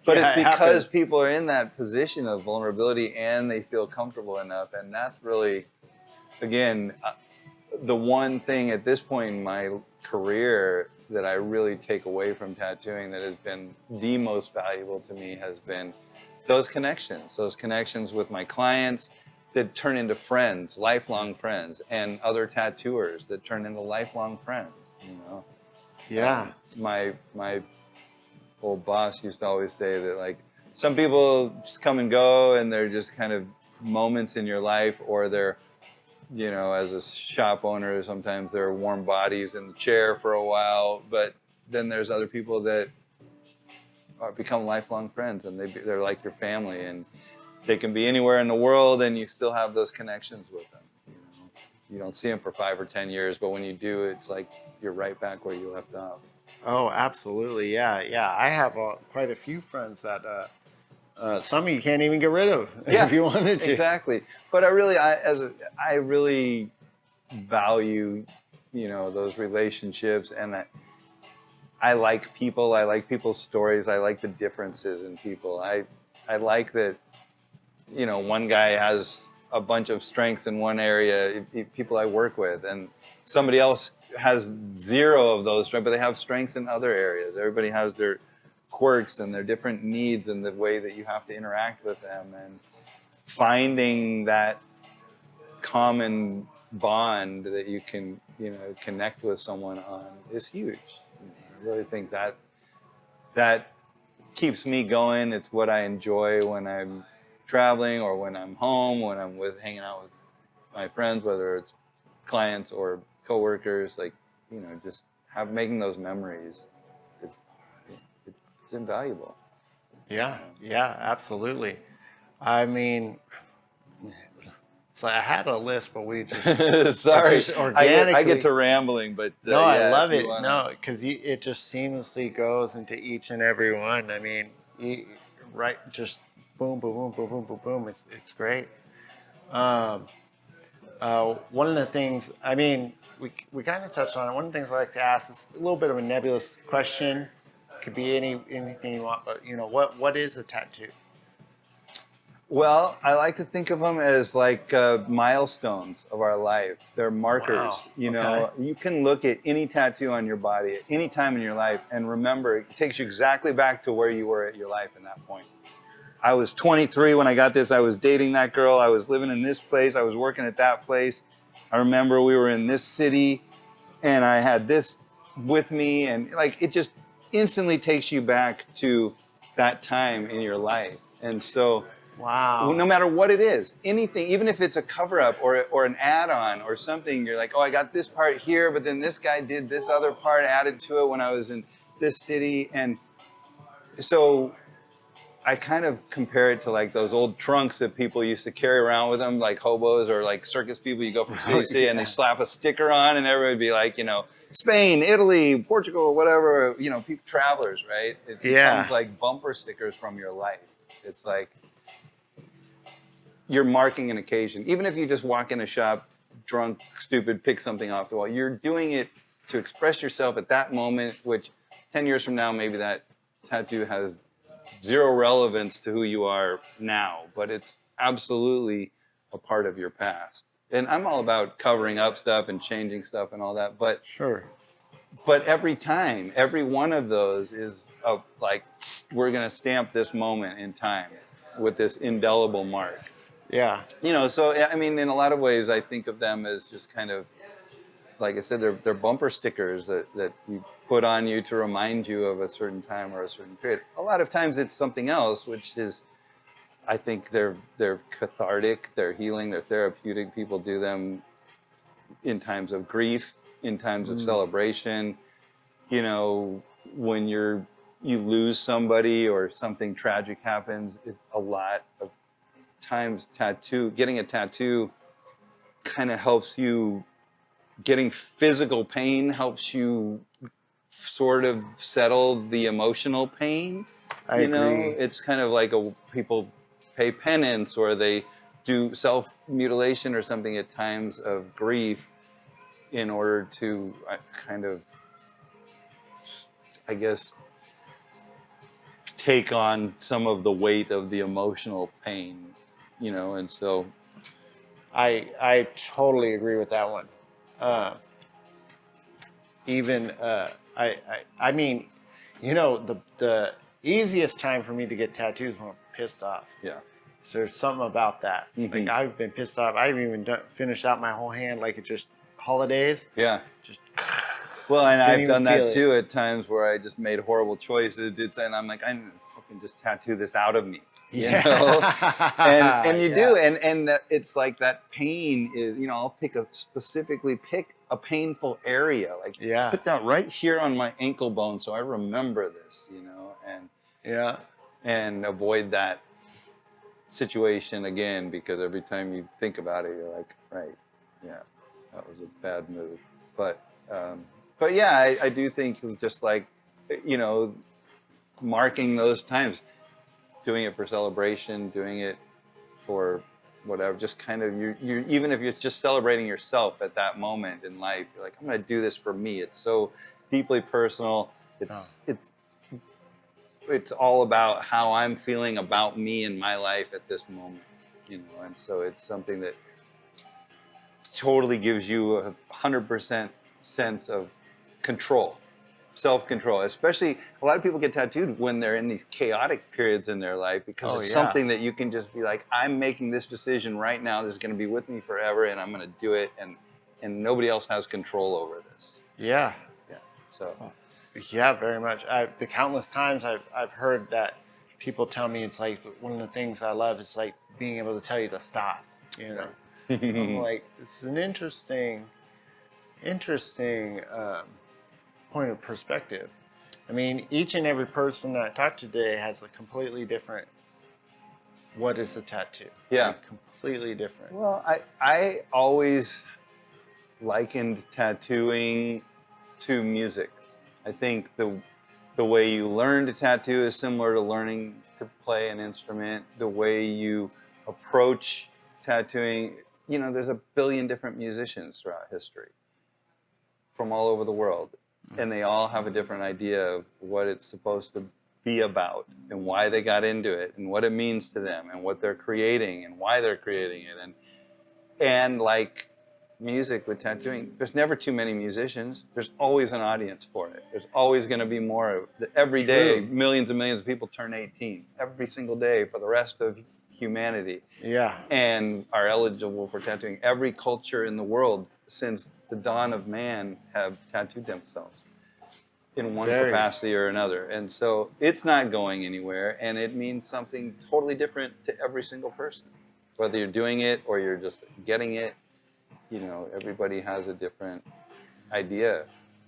But it's because people are in that position of vulnerability and they feel comfortable enough. And that's really, again, the one thing at this point in my career that I really take away from tattooing that has been the most valuable to me has been those connections with my clients that turn into friends, lifelong friends, and other tattooers that turn into lifelong friends, Yeah. My old boss used to always say that, like, some people just come and go and they're just kind of moments in your life, or they're, as a shop owner, sometimes they're warm bodies in the chair for a while, but then there's other people that become lifelong friends, and they're like your family, and they can be anywhere in the world, and you still have those connections with them. You don't see them for 5 or 10 years, but when you do, it's like you're right back where you left off. Oh, absolutely. Yeah, yeah. I have quite a few friends that some you can't even get rid of if you wanted to. Exactly. But I really value, those relationships, and I like people. I like people's stories. I like the differences in people. I like that, one guy has a bunch of strengths in one area, people I work with, and somebody else has 0 of those strengths, but they have strengths in other areas. Everybody has their quirks and their different needs and the way that you have to interact with them, and finding that common bond that you can, connect with someone on is huge. I really think that keeps me going. It's what I enjoy when I'm traveling or when I'm home, when I'm hanging out with my friends, whether it's clients or coworkers, just making those memories. It's invaluable. Yeah, yeah, absolutely. I mean, so I had a list, but we just Sorry, just organically. I get to rambling, but no, I love it. wanna... No, because it just seamlessly goes into each and every one. I mean, right, just boom, boom, boom, boom, boom, boom, boom. It's great. One of the things, I mean, we kind of touched on it. One of the things I like to ask is a little bit of a nebulous question. Could be anything you want, but what is a tattoo? Well, I like to think of them as like milestones of our life. They're markers. Wow. Okay. You can look at any tattoo on your body at any time in your life and remember it takes you exactly back to where you were at your life in that point. I was 23 when I got this. I was dating that girl. I was living in this place. I was working at that place. I remember we were in this city and I had this with me, and it just instantly takes you back to that time in your life. And so, Wow. no matter what it is, anything, even if it's a cover-up or an add-on or something, you're like, oh, I got this part here, but then this guy did this other part, added to it when I was in this city. And so I kind of compare it to like those old trunks that people used to carry around with them, like hobos or like circus people. You go from city to city and they slap a sticker on, and everybody would be like, Spain, Italy, Portugal, whatever, people, travelers, right? It becomes like bumper stickers from your life. It's like you're marking an occasion. Even if you just walk in a shop, drunk, stupid, pick something off the wall, you're doing it to express yourself at that moment, which 10 years from now, maybe that tattoo has 0 relevance to who you are now, but it's absolutely a part of your past. And I'm all about covering up stuff and changing stuff and all that, but sure. But every time, every one of those is like, we're going to stamp this moment in time with this indelible mark. Yeah. So I mean, in a lot of ways, I think of them as just kind of, like I said, they're bumper stickers that you put on you to remind you of a certain time or a certain period. A lot of times it's something else, which is, I think they're cathartic, they're healing, they're therapeutic. People do them in times of grief, in times of celebration. When you lose somebody or something tragic happens, a lot of times getting a tattoo kind of helps you. Getting physical pain helps you sort of settle the emotional pain. I agree. It's kind of like people pay penance or they do self-mutilation or something at times of grief in order to kind of, I guess, take on some of the weight of the emotional pain, and so. I totally agree with that one. I mean, the easiest time for me to get tattoos when I'm pissed off. Yeah. So there's something about that. Mm-hmm. Like I've been pissed off. I haven't even finished out my whole hand. Like it's just holidays. Yeah. Just. Well, and I've done that too at times where I just made horrible choices, and I'm like, I need to fucking just tattoo this out of me. And you do, and it's like that pain is, I'll specifically pick a painful area. Like, Yeah. put that right here on my ankle bone so I remember this, Yeah. and avoid that situation again, because every time you think about it, you're like, right, yeah, that was a bad move. But yeah, I do think just like, marking those times, doing it for celebration, doing it for whatever, just kind of you even if you're just celebrating yourself at that moment in life, you're like, I'm going to do this for me. It's so deeply personal. It's all about how I'm feeling about me in my life at this moment, and so it's something that totally gives you 100% sense of control, self-control. Especially, a lot of people get tattooed when they're in these chaotic periods in their life, because it's something that you can just be like, I'm making this decision right now. This is going to be with me forever, and I'm going to do it, and nobody else has control over this. Yeah. Yeah. So. Yeah, very much. The countless times I've heard that people tell me, it's like one of the things I love is like being able to tell you to stop. I'm like, it's an interesting point of perspective. I mean, each and every person that I talked to today has a completely different. What is a tattoo? Yeah. Like, completely different. Well, I always likened tattooing to music. I think the way you learn to tattoo is similar to learning to play an instrument. The way you approach tattooing, there's a billion different musicians throughout history from all over the world, and they all have a different idea of what it's supposed to be about, and why they got into it, and what it means to them, and what they're creating, and why they're creating it. And like music with tattooing, there's never too many musicians. There's always an audience for it. There's always going to be more. Every day, millions and millions of people turn 18 every single day for the rest of humanity. Yeah. And are eligible for tattooing. Every culture in the world since the dawn of man have tattooed themselves in one capacity or another. And so it's not going anywhere, and it means something totally different to every single person. Whether you're doing it or you're just getting it, everybody has a different idea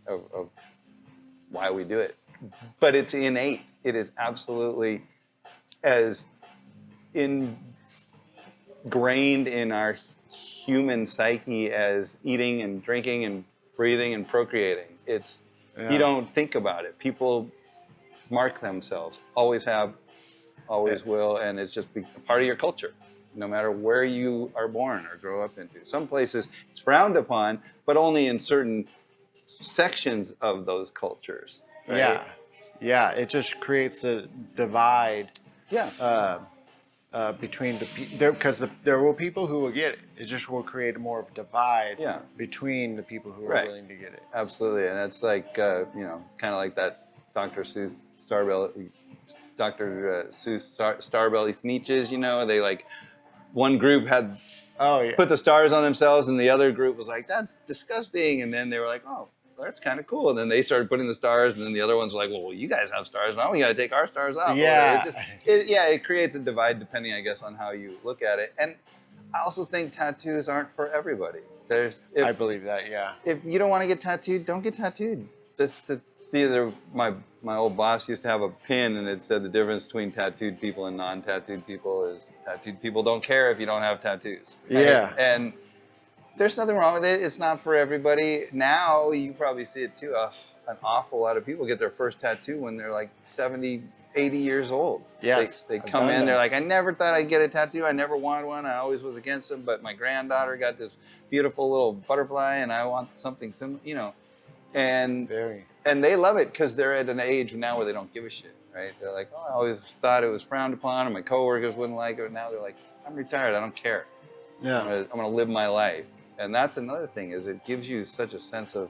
of why we do it. But it's innate. It is absolutely as ingrained in our human psyche as eating and drinking and breathing and procreating. You don't think about it. People mark themselves, always have, always will, and it's just a part of your culture, no matter where you are born or grow up into. Some places it's frowned upon, but only in certain sections of those cultures. Right? Yeah. It just creates a divide. Yeah. Between because there will people who will get it. It just will create more of a divide between the people who are willing to get it. Absolutely, and it's like it's kind of like that Dr. Seuss Starbelly Sneetches. They like one group had put the stars on themselves, and the other group was like, that's disgusting, and then they were like, oh, that's kind of cool. And then they started putting the stars, and then the other ones were like, well, you guys have stars. Now we got to take our stars out. Yeah. It creates a divide depending, I guess, on how you look at it. And I also think tattoos aren't for everybody. I believe that, yeah. If you don't want to get tattooed, don't get tattooed. My old boss used to have a pin, and it said the difference between tattooed people and non-tattooed people is tattooed people don't care if you don't have tattoos. Right? Yeah. And there's nothing wrong with it. It's not for everybody. Now, you probably see it too. An awful lot of people get their first tattoo when they're like 70, 80 years old. Yes. They come in, they're like, I never thought I'd get a tattoo. I never wanted one. I always was against them. But my granddaughter got this beautiful little butterfly, and I want something similar, And they love it because they're at an age now where they don't give a shit, right? They're like, oh, I always thought it was frowned upon, and my coworkers wouldn't like it. And now they're like, I'm retired. I don't care. Yeah. I'm gonna live my life. And that's another thing, is it gives you such a sense of,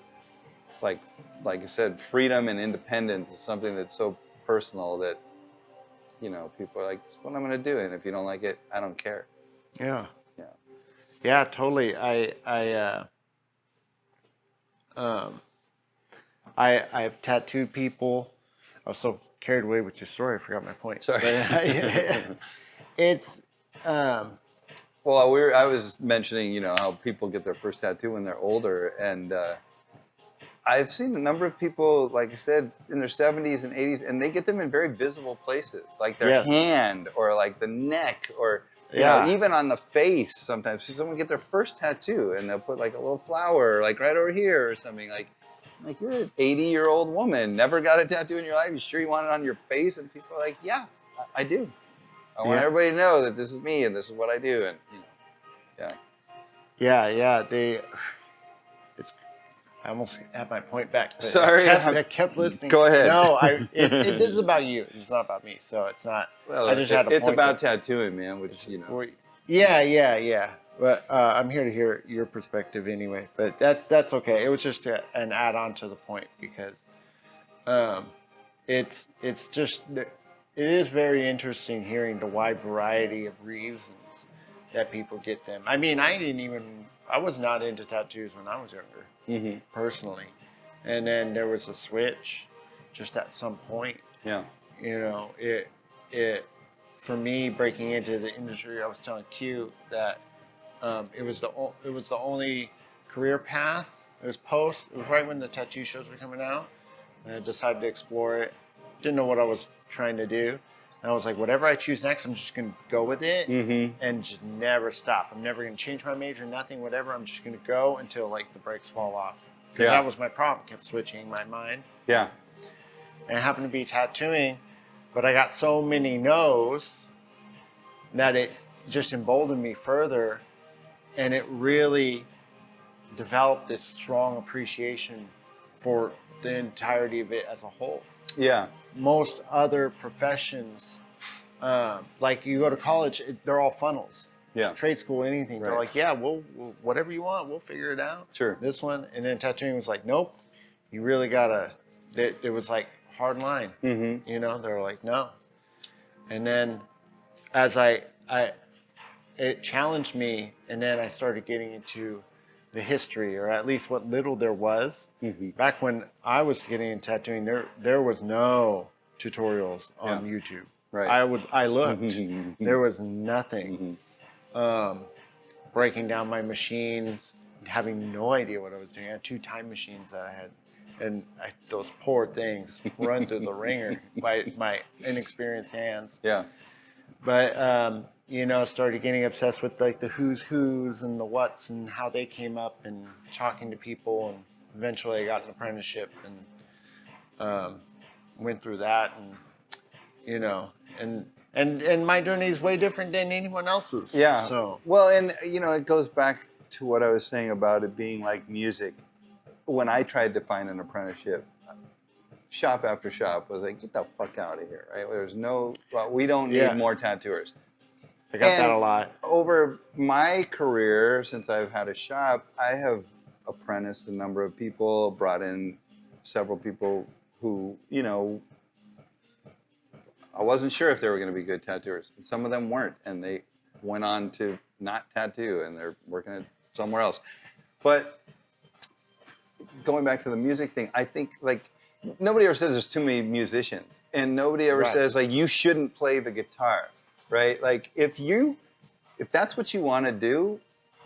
like I said, freedom and independence is something that's so personal that, people are like, this is what I'm going to do. And if you don't like it, I don't care. Yeah. Yeah. Yeah, totally. I've tattooed people. I was so carried away with your story, I forgot my point. Sorry. But, it's, Well, I was mentioning, you know, how people get their first tattoo when they're older, and I've seen a number of people, like I said, in their 70s and 80s, and they get them in very visible places, like their Yes. hand or like the neck, or you know, Yeah. even on the face. Sometimes someone get their first tattoo, and they'll put like a little flower, like right over here or something. Like you're an 80-year-old woman, never got a tattoo in your life. You sure you want it on your face? And people are like, yeah, I do. I want Yeah. everybody to know that this is me and this is what I do, and you know, yeah. Yeah. It's. I almost had my point back. But Sorry, I kept listening. Go ahead. No, it is about you. It's not about me. So it's not. Well, I just had a it's point about that- tattooing, man, which, you know. Yeah. But I'm here to hear your perspective anyway. But that's okay. It was just an add on to the point because it's just it is very interesting hearing the wide variety of reasons that people get them. I mean, I was not into tattoos when I was younger, personally, and then there was a switch, just at some point. Yeah. You know, it for me breaking into the industry. I was telling Q that it was the only career path. It was right when the tattoo shows were coming out, and I decided to explore it. Didn't know what I was trying to do. And I was like, whatever I choose next, I'm just going to go with it and just never stop. I'm never going to change my major, nothing, whatever. I'm just going to go until like the brakes fall off. Because that was my problem. Kept switching my mind. Yeah. And it happened to be tattooing, but I got so many no's that it just emboldened me further. And it really developed this strong appreciation for the entirety of it as a whole. Yeah. Most other professions, like you go to college, they're all funnels. Yeah. Trade school, anything. Right. They're like, yeah, we'll whatever you want, we'll figure it out. Sure. This one, and then tattooing was like, nope, you really gotta. It was like hard line. You know, they were like, no. And then, as it challenged me, and then I started getting into the history, or at least what little there was. Back when I was getting into tattooing, there was no tutorials on YouTube. Right. I looked. There was nothing. Breaking down my machines, having no idea what I was doing. I had 2 time machines that I had, and those poor things run through the ringer by my inexperienced hands. Yeah. But you know, started getting obsessed with like the who's and the what's and how they came up, and talking to people, and eventually I got an apprenticeship and went through that, and you know, and my journey is way different than anyone else's. Yeah. So well, and you know, it goes back to what I was saying about it being like music. When I tried to find an apprenticeship, shop after shop was like, get the fuck out of here, right? There's no, well, we don't need more tattooers. I got that a lot. Over my career, since I've had a shop, I have apprenticed a number of people, brought in several people who, you know, I wasn't sure if they were going to be good tattooers. And some of them weren't, and they went on to not tattoo, and they're working at somewhere else. But going back to the music thing, I think, like, nobody ever says there's too many musicians, and nobody ever says, like, you shouldn't play the guitar. Right? Like, if that's what you want to do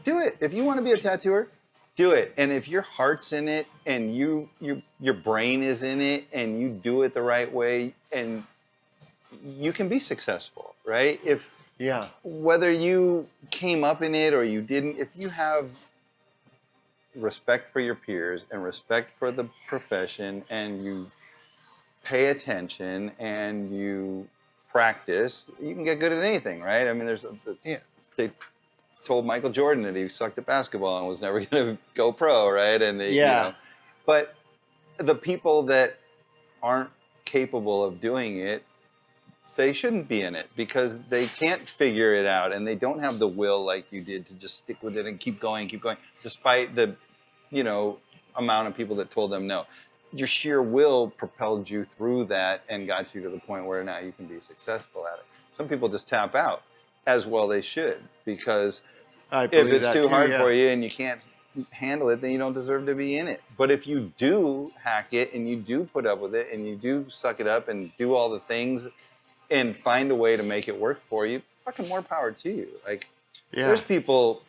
it. If you want to be a tattooer, do it. And if your heart's in it, and your brain is in it, and you do it the right way, and you can be successful, right? Whether you came up in it or you didn't, if you have respect for your peers and respect for the profession, and you pay attention and you practice, you can get good at anything, right? I mean, they told Michael Jordan that he sucked at basketball and was never going to go pro, right? And you know, but the people that aren't capable of doing it, they shouldn't be in it because they can't figure it out, and they don't have the will like you did to just stick with it and keep going, despite the, you know, amount of people that told them no. Your sheer will propelled you through that and got you to the point where now you can be successful at it. Some people just tap out, as well they should, because if it's too hard for you and you can't handle it, then you don't deserve to be in it. But if you do hack it, and you do put up with it, and you do suck it up and do all the things and find a way to make it work for you, fucking more power to you. Like, There's people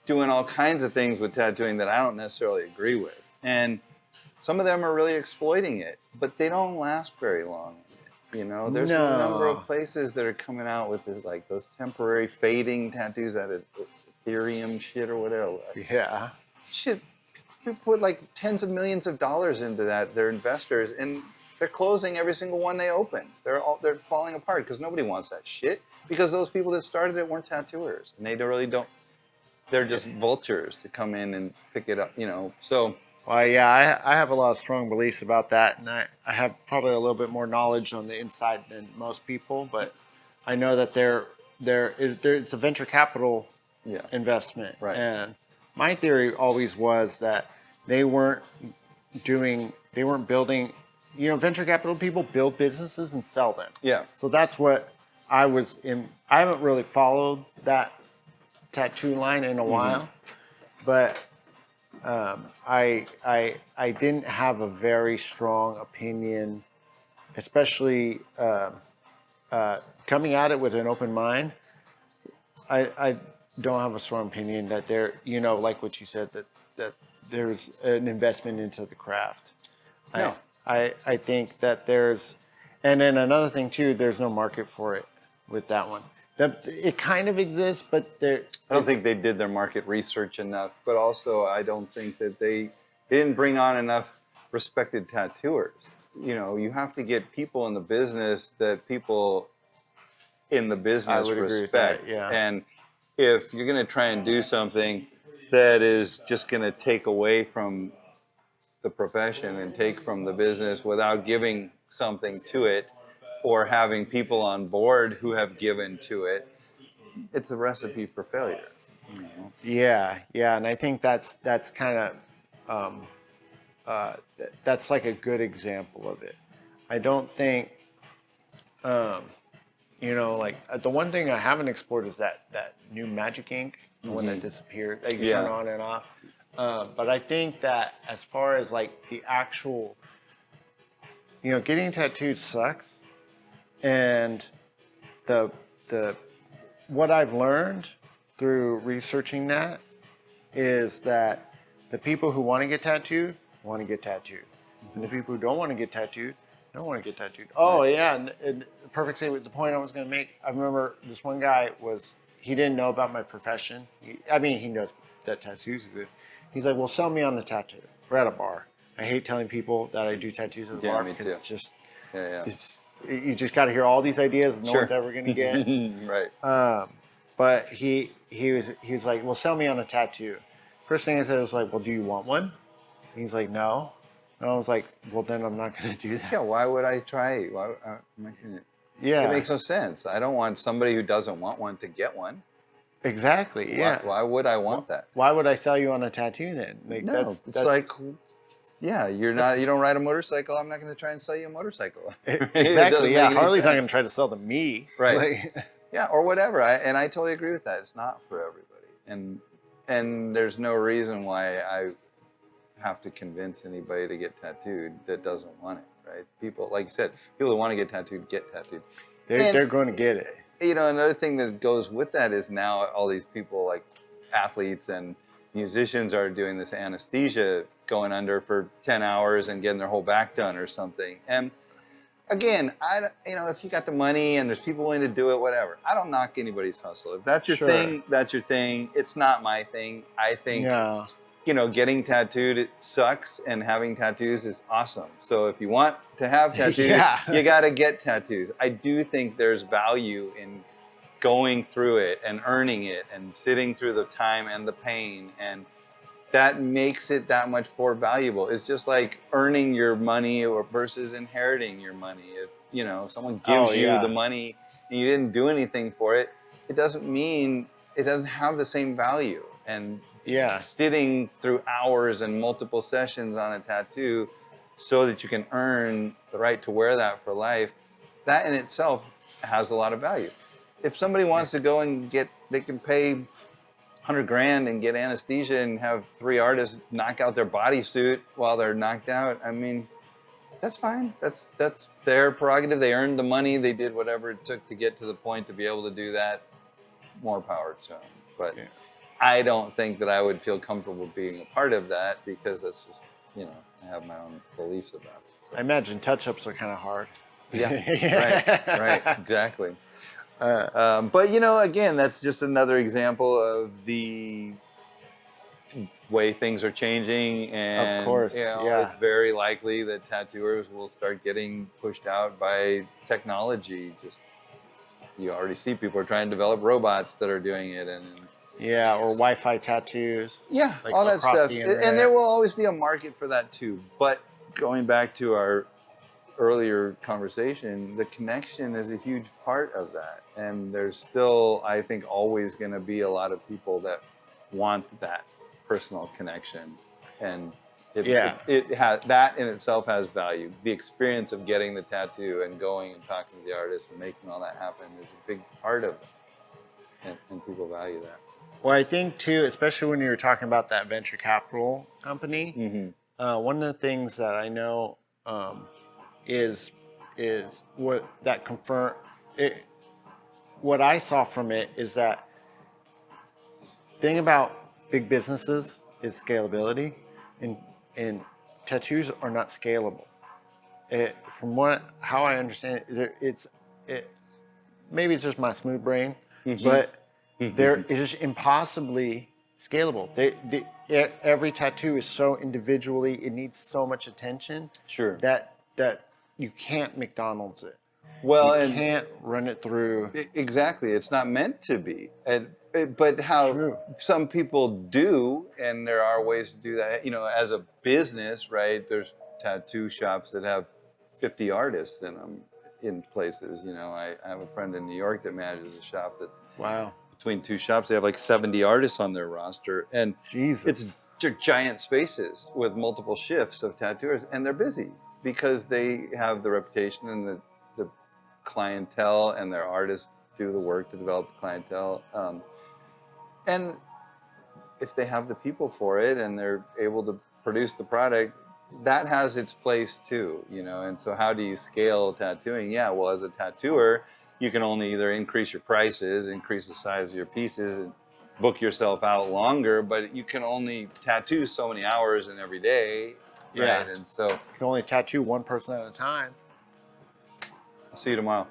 doing all kinds of things with tattooing that I don't necessarily agree with. And some of them are really exploiting it, but they don't last very long. You know, there's a number of places that are coming out with this, like those temporary fading tattoos out of Ethereum shit or whatever. Yeah. Shit, we put like tens of millions of dollars into that. They're investors, and they're closing every single one they open. They're falling apart because nobody wants that shit. Because those people that started it weren't tattooers, and they really don't. They're just vultures to come in and pick it up. You know, so. Well, yeah, I have a lot of strong beliefs about that, and I have probably a little bit more knowledge on the inside than most people, but I know that it's a venture capital investment. Right. And my theory always was that they weren't building, you know, venture capital people build businesses and sell them. Yeah. So that's what I haven't really followed that tattoo line in a while, but I didn't have a very strong opinion, especially coming at it with an open mind. I don't have a strong opinion that there, you know, like what you said, that there's an investment into the craft. No. I think that and then another thing too, there's no market for it with that one. It kind of exists, but I don't think they did their market research enough, but also I don't think that they didn't bring on enough respected tattooers. You know, you have to get people in the business that people in the business respect. Yeah. And if you're going to try and do something that is just going to take away from the profession and take from the business without giving something to it, or having people on board who have given to it, it's a recipe for failure. You know? Yeah, and I think that's kind of that's like a good example of it. I don't think, you know, like the one thing I haven't explored is that new Magic Ink, the one that disappeared, that you can turn on and off. But I think that as far as like the actual, you know, getting tattooed sucks. And the what I've learned through researching that is that the people who want to get tattooed want to get tattooed, and the people who don't want to get tattooed don't want to get tattooed. Oh yeah, and perfect segue. The point I was going to make. I remember this one guy he didn't know about my profession. He knows that tattoos are good. He's like, "Well, sell me on the tattoo." We're at a bar. I hate telling people that I do tattoos at the bar because it's just you just got to hear all these ideas and no one's ever going to get. Right. But he was like, well, sell me on a tattoo. First thing I said was like, well, do you want one? And he's like, no. And I was like, well, then I'm not going to do that. Yeah, why would I try? It makes no sense. I don't want somebody who doesn't want one to get one. Exactly, yeah. Why would I want that? Why would I sell you on a tattoo then? Like, no, it's like... Yeah, you don't ride a motorcycle. I'm not going to try and sell you a motorcycle. Exactly. Yeah, Harley's not going to try to sell to me. Right. Yeah, or whatever. And I totally agree with that. It's not for everybody, and there's no reason why I have to convince anybody to get tattooed that doesn't want it. Right? People, like you said, people that want to get tattooed get tattooed. They're going to get it. You know, another thing that goes with that is now all these people like athletes and musicians are doing this anesthesia, going under for 10 hours and getting their whole back done or something. And again, if you got the money and there's people willing to do it, whatever. I don't knock anybody's hustle. If that's your thing, that's your thing. It's not my thing. I think, getting tattooed, it sucks, and having tattoos is awesome. So if you want to have tattoos, you got to get tattoos. I do think there's value in going through it and earning it and sitting through the time and the pain, and that makes it that much more valuable. It's just like earning your money versus inheriting your money. If someone gives you the money and you didn't do anything for it, it doesn't mean it doesn't have the same value. And sitting through hours and multiple sessions on a tattoo so that you can earn the right to wear that for life, that in itself has a lot of value. If somebody wants to go and they can pay $100,000 and get anesthesia and have 3 artists knock out their bodysuit while they're knocked out. I mean, that's fine. That's their prerogative. They earned the money. They did whatever it took to get to the point to be able to do that. more power to them. But Yeah. I don't think that I would feel comfortable being a part of that because that's just, you know, I have my own beliefs about it. So. I imagine touch-ups are kind of hard. Yeah, right, exactly. But, you know, again, that's just another example of the way things are changing, and Of course, you know, yeah. it's very likely that tattooers will start getting pushed out by technology. Just you already see people are trying to develop robots that are doing it, and Yeah, or Wi-Fi tattoos. yeah, Like all that across stuff. the And there internet. will always be a market for that too. But going back to our earlier conversation, the connection is a huge part of that, and there's still, I think, always going to be a lot of people that want that personal connection, and Yeah. it has that in itself has value. The experience of getting the tattoo and going and talking to the artist and making all that happen is a big part of it, and people value that. Well, I think too, especially when you're talking about that venture capital company, one of the things that I know is what that confirm it. What I saw from it is that thing about big businesses is scalability, and tattoos are not scalable. From how I understand it, it maybe it's just my smooth brain, but it's just impossibly scalable. Every tattoo is so individually, it needs so much attention. Sure. That you can't McDonald's it. Well, You and can't run it through. exactly, it's not meant to be. But how True. some people do, and there are ways to do that. You know, as a business, right? There's tattoo shops that have 50 artists in them in places. You know, I have a friend in New York that manages a shop that Wow. between two shops they have like 70 artists on their roster, and Jesus. it's giant spaces with multiple shifts of tattooers, and they're busy because they have the reputation and the clientele, and their artists do the work to develop the clientele. And if they have the people for it and they're able to produce the product, that has its place too, you know. And so how do you scale tattooing? Yeah, well, as a tattooer, you can only either increase your prices, increase the size of your pieces, and book yourself out longer, but you can only tattoo so many hours in every day, Yeah. right? And so You can only tattoo one person at a time. I'll see you tomorrow.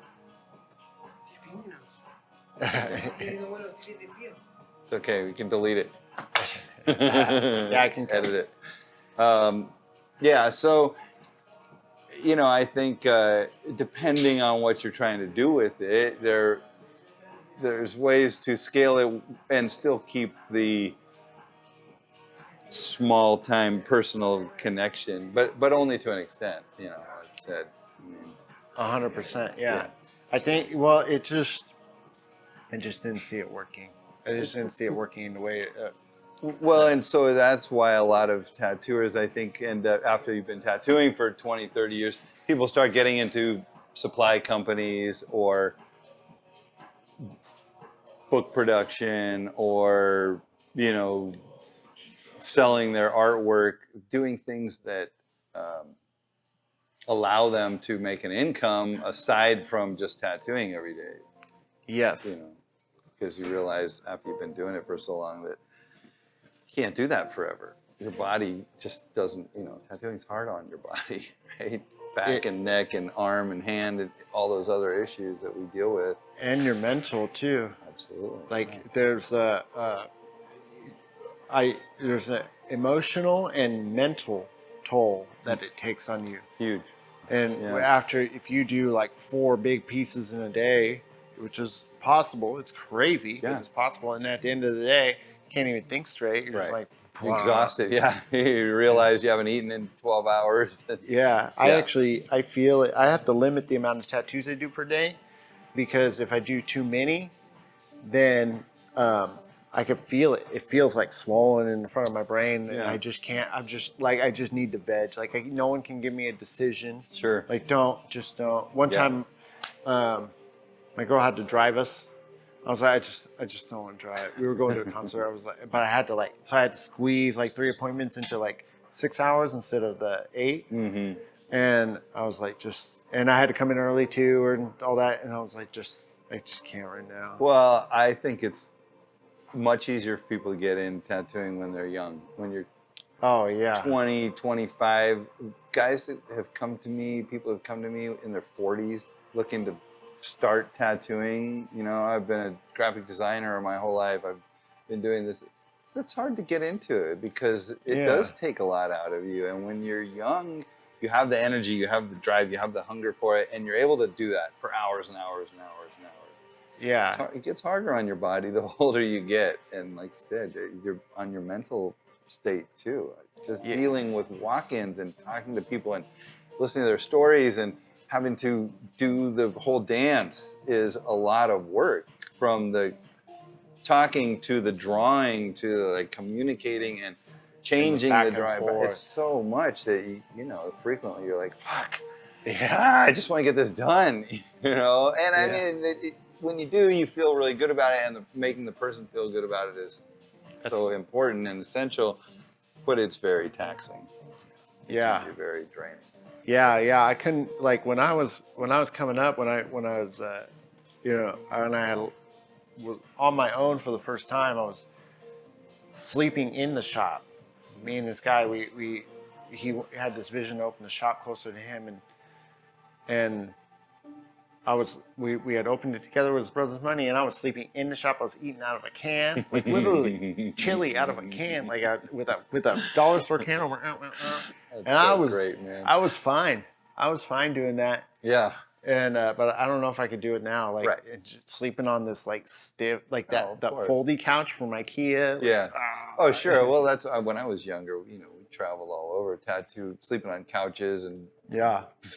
It's okay, we can delete it. Yeah, I can edit it. Yeah, so you know, I think depending on what you're trying to do with it, there's ways to scale it and still keep the small time personal connection, but only to an extent. You know, like I said. I mean, 100%. Yeah. Yeah. I think. Well, I just didn't see it working. I just didn't see it working the way. Well, and so that's why a lot of tattooers, I think, end up, after you've been tattooing for 20, 30 years, people start getting into supply companies or book production or, you know, selling their artwork, doing things that allow them to make an income aside from just tattooing every day. Yes. You know, because you realize after you've been doing it for so long that you can't do that forever. Your body just doesn't, you know, tattooing's hard on your body, right? Back and neck and arm and hand and all those other issues that we deal with. And your mental too. Absolutely. Like there's there's an emotional and mental toll that it takes on you. Huge. And after, if you do like 4 big pieces in a day, which is possible, it's crazy, but it's possible. And at the end of the day, you can't even think straight. You're just like exhausted. Yeah, you realize you haven't eaten in 12 hours. Yeah, I feel it. I have to limit the amount of tattoos I do per day, because if I do too many, then I can feel it. It feels like swollen in front of my brain, and I just can't. I'm just like, I just need to veg. Like no one can give me a decision. Sure. Like don't. One time, my girl had to drive us. I was like, I just don't want to drive. We were going to a concert. I was like, but I had to so I had to squeeze like 3 appointments into like 6 hours instead of the 8. And I was like, and I had to come in early too, and all that. And I was like, I just can't right now. Well, I think it's much easier for people to get in tattooing when they're young. When you're Oh yeah. 20, 25, guys that have come to me, people have come to me in their 40s looking to start tattooing. You know, I've been a graphic designer my whole life. I've been doing this. It's hard to get into it because it does take a lot out of you. And when you're young, you have the energy, you have the drive, you have the hunger for it, and you're able to do that for hours and hours and hours and hours. Yeah. It gets harder on your body the older you get. And like you said, you're on your mental state too. Just dealing with walk-ins and talking to people and listening to their stories and having to do the whole dance is a lot of work, from the talking to the drawing to like communicating and changing the drawing. But it's so much that you know, frequently you're like, fuck, I just want to get this done, you know. And I mean, when you do, you feel really good about it, and making the person feel good about it is so important and essential. But it's very taxing. Yeah. It can be very draining. Yeah. I couldn't, like, when I was coming up, when I was you know, and I was on my own for the first time, I was sleeping in the shop. Me and this guy, he had this vision to open the shop closer to him, and we had opened it together with his brother's money, and I was sleeping in the shop. I was eating out of a can, like literally chili out of a can, like with a dollar store can over. And I was fine. I was fine doing that. Yeah. And but I don't know if I could do it now. Like sleeping on this like stiff, like that foldy couch from IKEA. Yeah. Oh sure. Well, that's when I was younger. You know, we traveled all over, sleeping on couches, and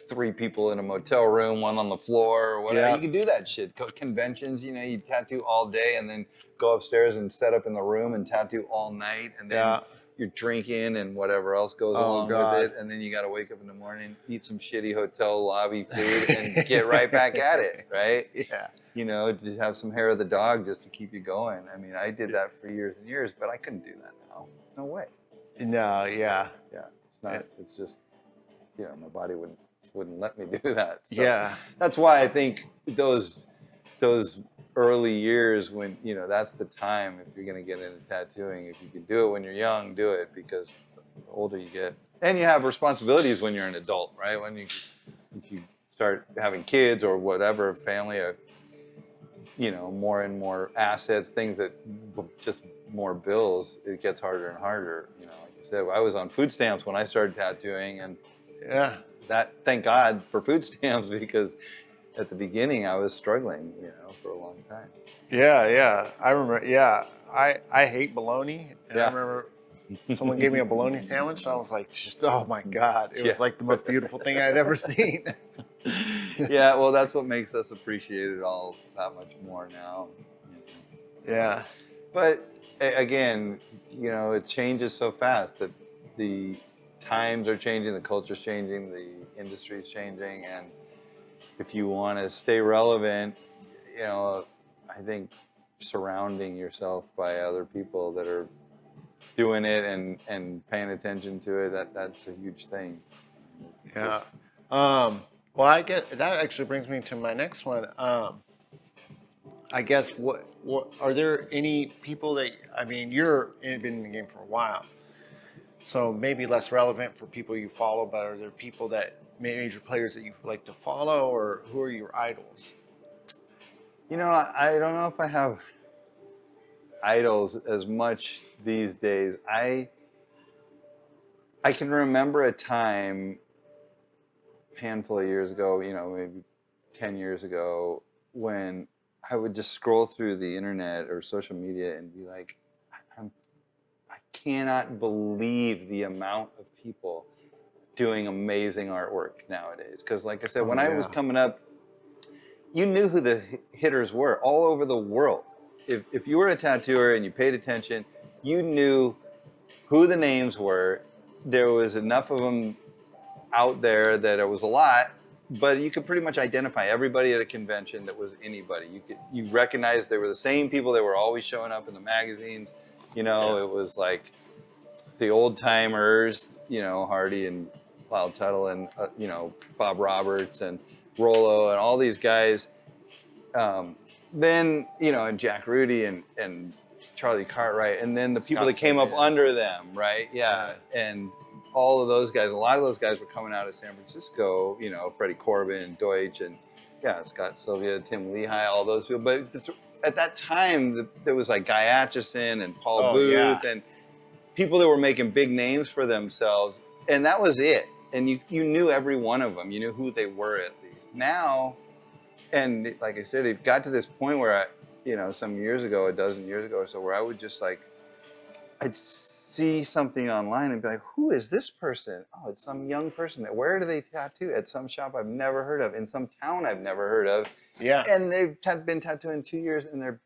3 people in a motel room, 1 on the floor, or whatever. You can do that shit. Conventions, you know, you tattoo all day and then go upstairs and set up in the room and tattoo all night, and then you're drinking and whatever else goes along with it, and then you got to wake up in the morning, eat some shitty hotel lobby food, and get right back at it, right? Yeah. You know, to have some hair of the dog just to keep you going. I mean, I did that for years and years, but I couldn't do that now. No way. No, yeah. Yeah, it's not. It's just, you know, my body wouldn't let me do that. So that's why I think those early years, when, you know, that's the time if you're going to get into tattooing. If you can do it when you're young, do it, because the older you get, and you have responsibilities when you're an adult, right? If you start having kids or whatever, family, or, you know, more and more assets, things that just more bills, it gets harder and harder. You know, like you said, I was on food stamps when I started tattooing, and that, thank God for food stamps, because at the beginning I was struggling, you know, for a long time. Yeah. I remember. Yeah, I hate bologna, and I remember someone gave me a bologna sandwich, and I was like, just oh my God, it was like the most beautiful thing I'd ever seen. Yeah, well, that's what makes us appreciate it all that much more now. You know. Yeah. But again, you know, it changes so fast that the times are changing, the culture's changing, the industry's changing, and if you want to stay relevant, you know, I think surrounding yourself by other people that are doing it and paying attention to it, that's a huge thing. Yeah. Well, I guess that actually brings me to my next one. I guess what are there any people that, I mean, you've been in the game for a while, so maybe less relevant for people you follow, but are there people that, major players that you like to follow, or who are your idols? You know, I don't know if I have idols as much these days. I can remember a time, a handful of years ago, you know, maybe 10 years ago, when I would just scroll through the internet or social media and be like, I cannot believe the amount of people doing amazing artwork nowadays. Because like I said, when I was coming up, you knew who the hitters were all over the world. If you were a tattooer and you paid attention, you knew who the names were. There was enough of them out there that it was a lot, but you could pretty much identify everybody at a convention that was anybody. You recognized they were the same people that were always showing up in the magazines. You know, it was like the old timers, you know, Hardy and Lyle Tuttle and, you know, Bob Roberts and Rollo and all these guys. then, you know, and Jack Rudy and Charlie Cartwright, and then the people Scott that came up Silvia. under them, right? Yeah. And all of those guys, a lot of those guys were coming out of San Francisco, you know, Freddie Corbin and Deutsch and Scott Sylvia, Tim Lehigh, all those people. But at that time, there was like Guy Atchison and Paul Booth and people that were making big names for themselves. And that was it. And you knew every one of them. You knew who they were at least. Now, and like I said, it got to this point where some years ago, a dozen years ago or so, where I would just like, I'd see something online and be like, who is this person? Oh, it's some young person. Where do they tattoo? At some shop I've never heard of, in some town I've never heard of. Yeah. And they've been tattooing 2 years and they're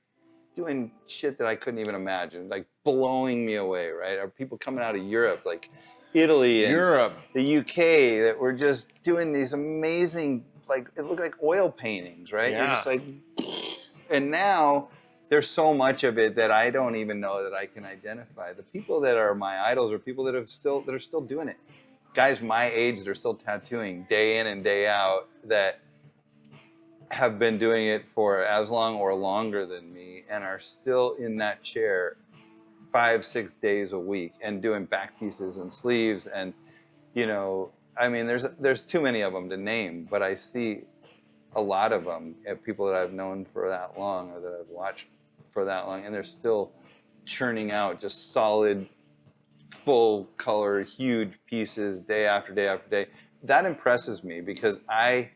doing shit that I couldn't even imagine, like blowing me away, right? Are people coming out of Europe, like Italy and the UK, that were just doing these amazing, like, it looked like oil paintings, right? Yeah. You're just like, and now there's so much of it that I don't even know that I can identify. The people that are my idols are people that are still doing it. Guys my age that are still tattooing day in and day out, that have been doing it for as long or longer than me and are still in that chair 5-6 days a week and doing back pieces and sleeves. And, you know, I mean, there's too many of them to name, but I see a lot of them at people that I've known for that long or that I've watched for that long, and they're still churning out just solid, full color, huge pieces day after day after day. That impresses me because I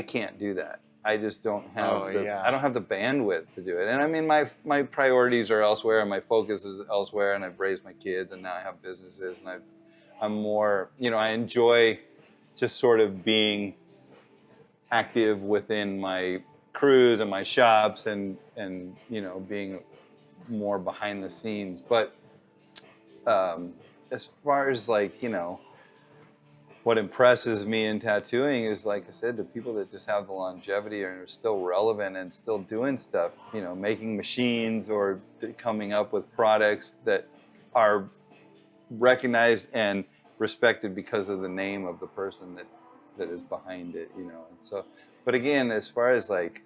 can't do that. I just don't have I don't have the bandwidth to do it. And I mean, my priorities are elsewhere and my focus is elsewhere, and I've raised my kids and now I have businesses, and I'm more, you know, I enjoy just sort of being active within my crews and my shops and you know, being more behind the scenes. But as far as, like, you know, what impresses me in tattooing is, like I said, the people that just have the longevity and are still relevant and still doing stuff, you know, making machines or coming up with products that are recognized and respected because of the name of the person that is behind it, you know. And so, but again, as far as, like,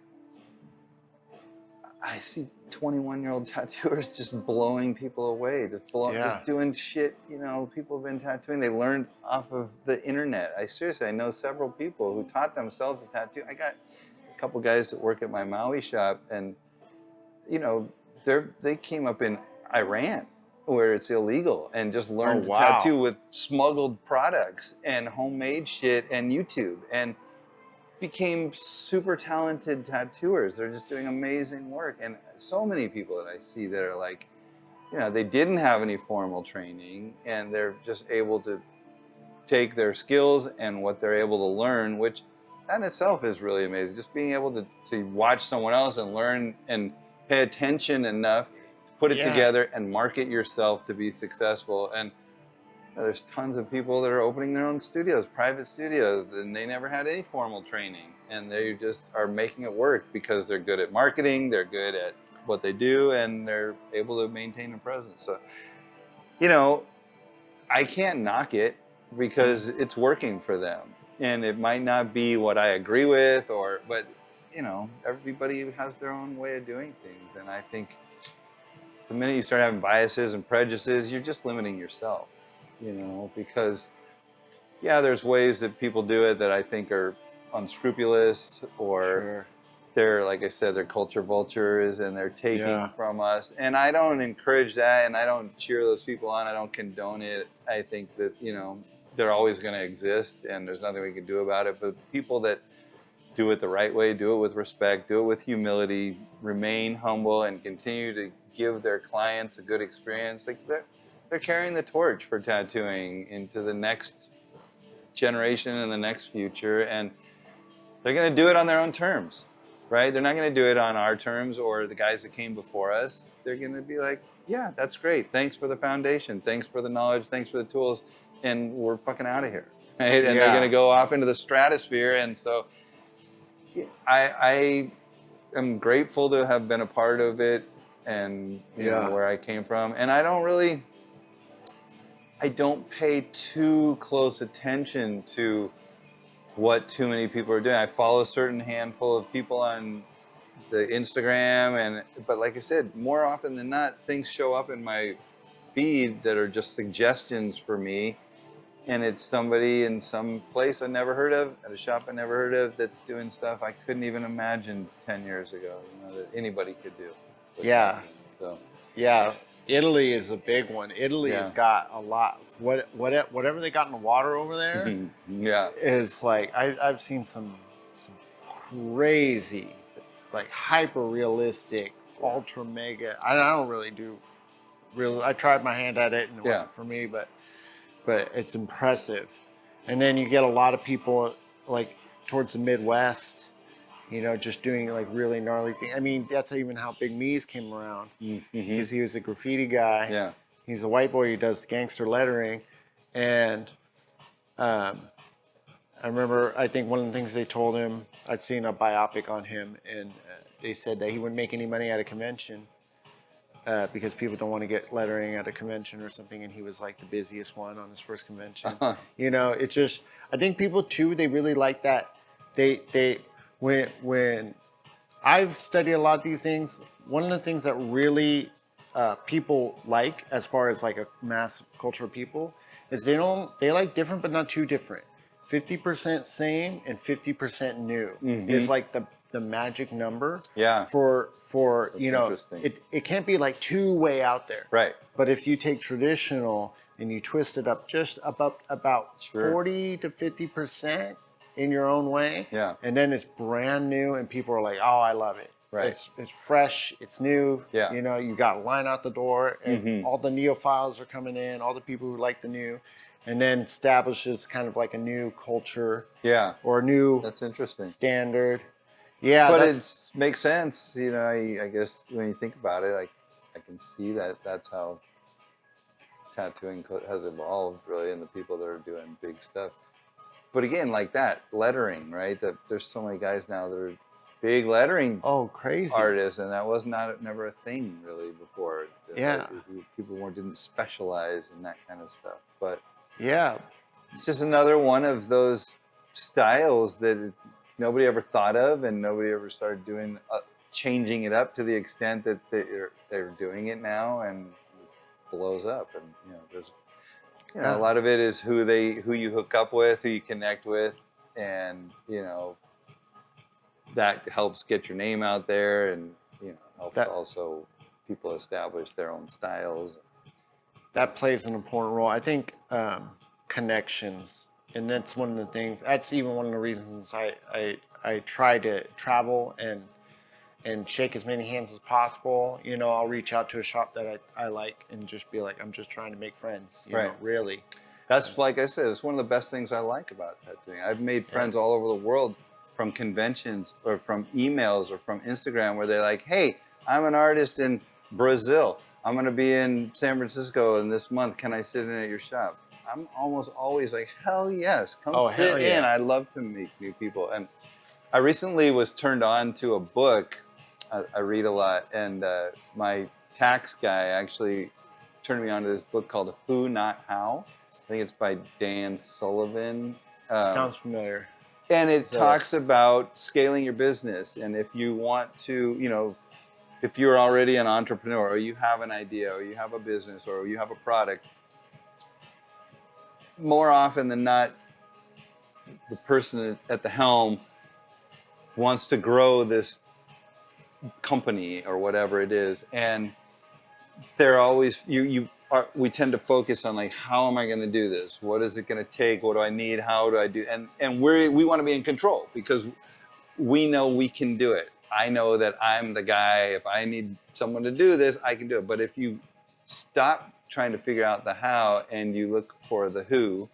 I see 21-year-old tattooers just blowing people away, just doing shit, you know. People have been tattooing. They learned off of the internet. I know several people who taught themselves to tattoo. I got a couple guys that work at my Maui shop, and, you know, they came up in Iran where it's illegal and just learned to tattoo with smuggled products and homemade shit and YouTube, and became super talented tattooers. They're just doing amazing work. And so many people that I see that are like, you know, they didn't have any formal training and they're just able to take their skills and what they're able to learn, which that in itself is really amazing. Just being able to watch someone else and learn and pay attention enough to put it together and market yourself to be successful. And there's tons of people that are opening their own studios, private studios, and they never had any formal training. And they just are making it work because they're good at marketing, they're good at what they do, and they're able to maintain a presence. So, you know, I can't knock it because it's working for them. And it might not be what I agree with, but, you know, everybody has their own way of doing things. And I think the minute you start having biases and prejudices, you're just limiting yourself. You know, because there's ways that people do it that I think are unscrupulous, or they're, like I said, they're culture vultures and they're taking from us. And I don't encourage that, and I don't cheer those people on. I don't condone it. I think that, you know, they're always going to exist and there's nothing we can do about it. But people that do it the right way, do it with respect, do it with humility, remain humble, and continue to give their clients a good experience, like they're carrying the torch for tattooing into the next generation and the next future, and they're going to do it on their own terms, right? They're not going to do it on our terms or the guys that came before us. They're going to be like, yeah, that's great. Thanks for the foundation. Thanks for the knowledge. Thanks for the tools. And we're fucking out of here, right? And they're going to go off into the stratosphere. And so I am grateful to have been a part of it and you know, where I came from. And I don't pay too close attention to what too many people are doing. I follow a certain handful of people on the Instagram, but like I said, more often than not, things show up in my feed that are just suggestions for me, and it's somebody in some place I never heard of, at a shop I never heard of, that's doing stuff I couldn't even imagine 10 years ago, that anybody could do with Yeah. tattooing. So Yeah. Italy is a big one. Italy's yeah. got a lot. Whatever they got in the water over there Yeah. is like I've seen some crazy, like hyper realistic, ultra mega. I don't really do real. I tried my hand at it and it Yeah. wasn't for me, but it's impressive. And then you get a lot of people like towards the Midwest, just doing like really gnarly things. I mean, that's even how Big Me's came around, because he was a graffiti guy. Yeah. He's a white boy who does gangster lettering, and I remember, I think one of the things they told him, I'd seen a biopic on him, and they said that he wouldn't make any money at a convention because people don't want to get lettering at a convention or something, and he was like the busiest one on his first convention. It's just, I think people too, they really like that. When I've studied a lot of these things, one of the things that really people like, as far as like a mass culture of people, is they like different but not too different. 50% same and 50% new is like the magic number. Yeah. For That's interesting. it can't be like too way out there. Right. But if you take traditional and you twist it up just about 40 to 50% in your own way, Yeah. and then it's brand new and people are like, oh, I love it. Right. It's fresh, it's new. Yeah. You got a line out the door, and all the neophiles are coming in, all the people who like the new, and then establishes kind of like a new culture. Yeah. Or a new That's interesting. standard. Yeah. But it makes sense, I guess when you think about it, I can see that's how tattooing has evolved, really, and the people that are doing big stuff. But again, like that lettering, right? That there's so many guys now that are big lettering crazy artists, and that was never a thing really before. Yeah. People didn't specialize in that kind of stuff. But yeah, it's just another one of those styles that nobody ever thought of, and nobody ever started doing, changing it up to the extent that they're doing it now, and it blows up. And there's a lot of it is who you hook up with, who you connect with, and that helps get your name out there, and helps also people establish their own styles. That plays an important role. I think connections, and that's one of the things. That's even one of the reasons I try to travel and shake as many hands as possible. I'll reach out to a shop that I like and just be like, I'm just trying to make friends. Really. That's, like I said, it's one of the best things I like about tattooing. I've made friends all over the world from conventions or from emails or from Instagram, where they're like, hey, I'm an artist in Brazil. I'm going to be in San Francisco in this month. Can I sit in at your shop? I'm almost always like, hell yes, come sit in. I love to meet new people. And I recently was turned on to a book. I read a lot, and my tax guy actually turned me on to this book called Who Not How. I think it's by Dan Sullivan. Sounds familiar. And it talks about scaling your business. And if you want to, if you're already an entrepreneur, or you have an idea, or you have a business, or you have a product, more often than not, the person at the helm wants to grow this company or whatever it is, and they're always we tend to focus on, like, how am I going to do this? What is it going to take? What do I need? How do I do? And we want to be in control, because we know we can do it. I know that I'm the guy. If I need someone to do this, I can do it. But if you stop trying to figure out the how and you look for the who,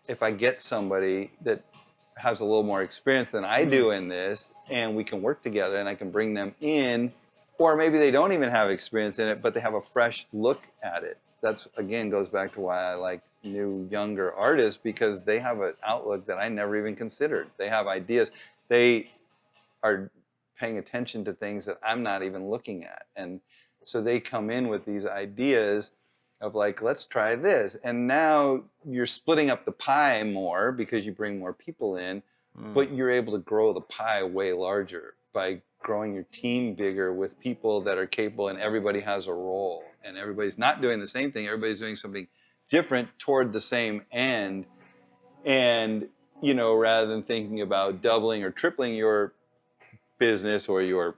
if I get somebody that has a little more experience than I do in this, and we can work together, and I can bring them in, or maybe they don't even have experience in it, but they have a fresh look at it. That's, again, goes back to why I like new, younger artists, because they have an outlook that I never even considered. They have ideas. They are paying attention to things that I'm not even looking at. And so they come in with these ideas of, like, let's try this. And now you're splitting up the pie more because you bring more people in, but you're able to grow the pie way larger by growing your team bigger with people that are capable, and everybody has a role, and everybody's not doing the same thing. Everybody's doing something different toward the same end. And, you know, rather than thinking about doubling or tripling your business or your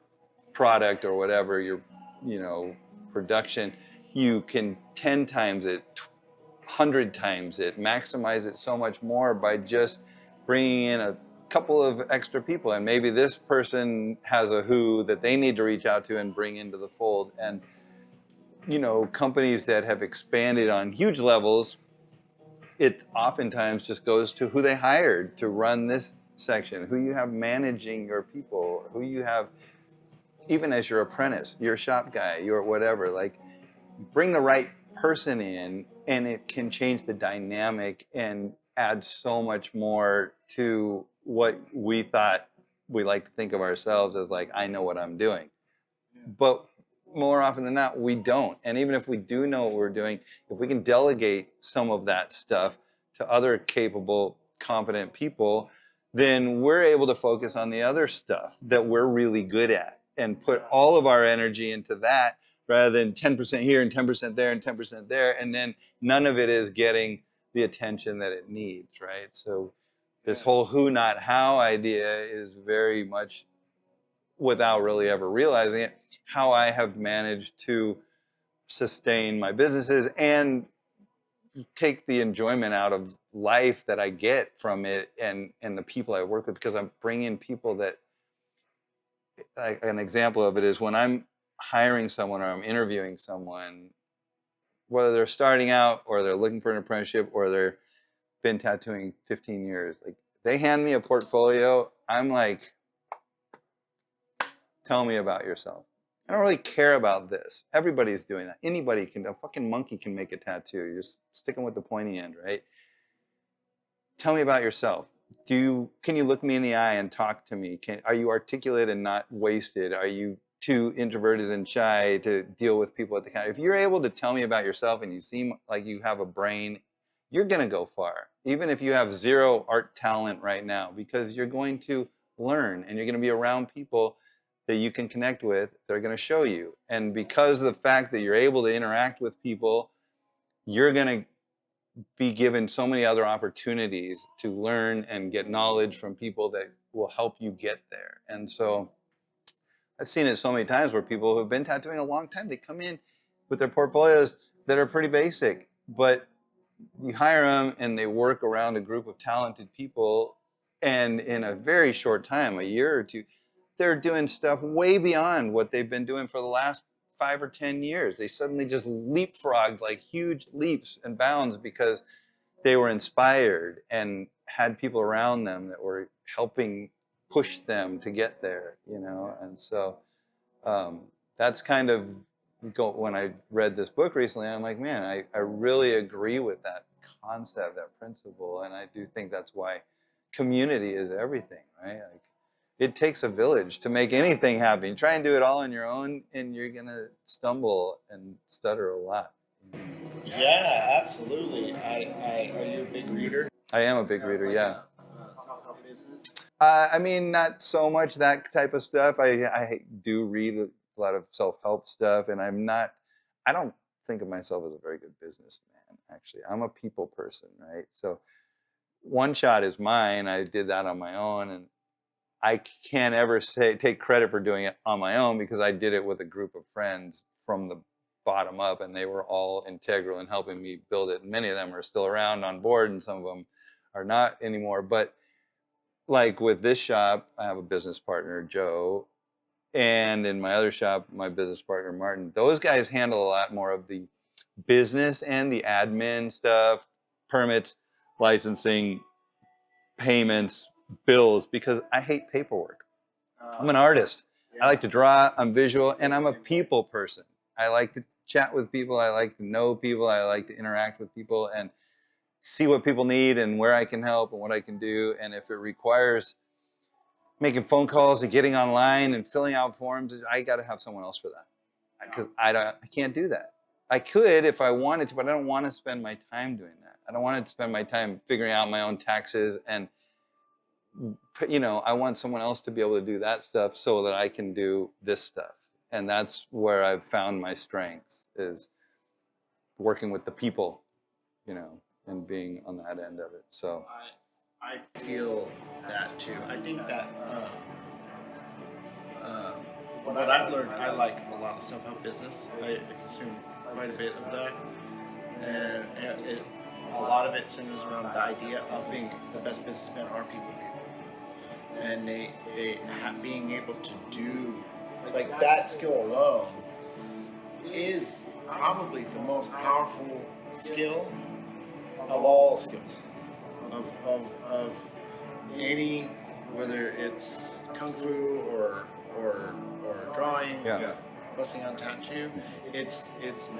product or whatever, your, you know, production, you can 10 times it, 100 times it, maximize it so much more by just bringing in a couple of extra people. And maybe this person has a who that they need to reach out to and bring into the fold. And, you know, companies that have expanded on huge levels, it oftentimes just goes to who they hired to run this section, who you have managing your people, who you have even as your apprentice, your shop guy, your whatever. Like, bring the right person in, and it can change the dynamic and add so much more to what we thought we like to think of ourselves as, like, I know what I'm doing. But more often than not, we don't. And even if we do know what we're doing, if we can delegate some of that stuff to other capable, competent people, then we're able to focus on the other stuff that we're really good at and put all of our energy into that, rather than 10% here and 10% there and 10% there. And then none of it is getting the attention that it needs, right? So this whole who, not how idea is very much, without really ever realizing it, how I have managed to sustain my businesses and take the enjoyment out of life that I get from it, and the people I work with, because I'm bringing people that, like, an example of it is when I'm hiring someone or I'm interviewing someone, whether they're starting out or they're looking for an apprenticeship or they've been tattooing 15 years, like, they hand me a portfolio, I'm like, tell me about yourself. I don't really care about this. Everybody's doing that. Anybody can, a fucking monkey can make a tattoo. You're just sticking with the pointy end, right? Tell me about yourself. Can you look me in the eye and talk to me? Are you articulate and not wasted? Are you too introverted and shy to deal with people at the counter? If you're able to tell me about yourself and you seem like you have a brain, you're going to go far. Even if you have zero art talent right now, because you're going to learn and you're going to be around people that you can connect with, that are going to show you. And because of the fact that you're able to interact with people, you're going to be given so many other opportunities to learn and get knowledge from people that will help you get there. And so I've seen it so many times where people who have been tattooing a long time, they come in with their portfolios that are pretty basic, but you hire them and they work around a group of talented people, and in a very short time, a year or two, they're doing stuff way beyond what they've been doing for the last 5 or 10 years. They suddenly just leapfrogged, like, huge leaps and bounds because they were inspired and had people around them that were helping push them to get there, you know? And so that's kind of, when I read this book recently, I'm like, man, I really agree with that concept, that principle. And I do think that's why community is everything, right? Like, it takes a village to make anything happen. You try and do it all on your own, and you're gonna stumble and stutter a lot. Yeah, absolutely. Are you a big reader? I am a big reader, yeah. Self-help business. I mean, not so much that type of stuff. I do read a lot of self-help stuff, and I don't think of myself as a very good businessman, actually. I'm a people person, right? So One Shot is mine. I did that on my own, and I can't ever take credit for doing it on my own, because I did it with a group of friends from the bottom up, and they were all integral in helping me build it. And many of them are still around on board, and some of them are not anymore. But like with this shop, I have a business partner, Joe, and in my other shop, my business partner, Martin. Those guys handle a lot more of the business and the admin stuff, permits, licensing, payments, bills, because I hate paperwork. I'm an artist. I like to draw, I'm visual, and I'm a people person. I like to chat with people, I like to know people, I like to interact with people and see what people need and where I can help and what I can do. And if it requires making phone calls and getting online and filling out forms, I got to have someone else for that, because I can't do that. I could if I wanted to, but I don't want to spend my time doing that. I don't want to spend my time figuring out my own taxes and you know, I want someone else to be able to do that stuff so that I can do this stuff. And that's where I've found my strengths, is working with the people, you know, and being on that end of it. So I feel that too. I think that what I've learned, I like a lot of self-help business. I consume quite a bit of that, and a lot of it centers around the idea of being the best businessmen are people, and being able to do like that skill alone is probably the most powerful skill of all skills of any, whether it's kung fu or drawing, yeah. focusing on tattoo. It's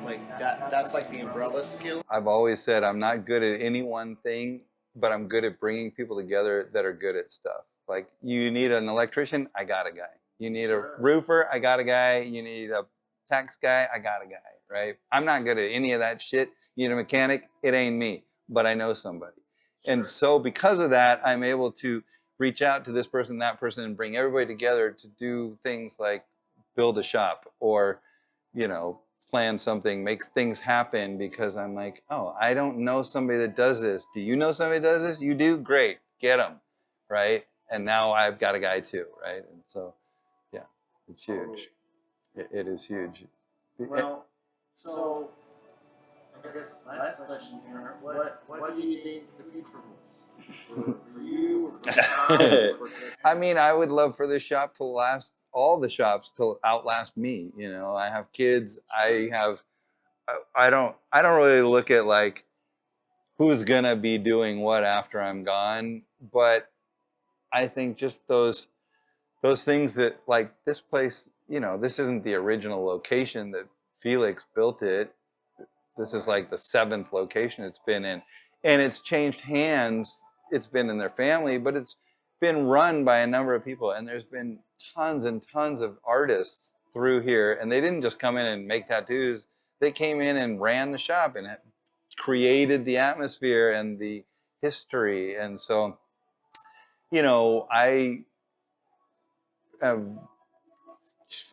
like that's like the umbrella skill. I've always said I'm not good at any one thing, but I'm good at bringing people together that are good at stuff. Like, you need an electrician, I got a guy. You need a roofer, I got a guy. You need a tax guy, I got a guy, right? I'm not good at any of that shit. You need a mechanic, it ain't me, but I know somebody. And so because of that, I'm able to reach out to this person, that person, and bring everybody together to do things like build a shop, or, you know, plan something, make things happen, because I'm like, oh, I don't know somebody that does this. Do you know somebody that does this? You do? Great. Get them, right? And now I've got a guy too, right? And so, yeah, it's huge. It is huge. Well, so I guess my last question here: what do you think the future holds for you, or for the shop? I mean, I would love for this shop to last, all the shops to outlast me. You know, I have kids. I don't really look at like who's gonna be doing what after I'm gone, but I think just those things that, like, this place, you know, this isn't the original location that Felix built it. This is like the 7th location it's been in, and it's changed hands. It's been in their family, but it's been run by a number of people, and there's been tons and tons of artists through here, and they didn't just come in and make tattoos. They came in and ran the shop and created the atmosphere and the history. And so, you know, I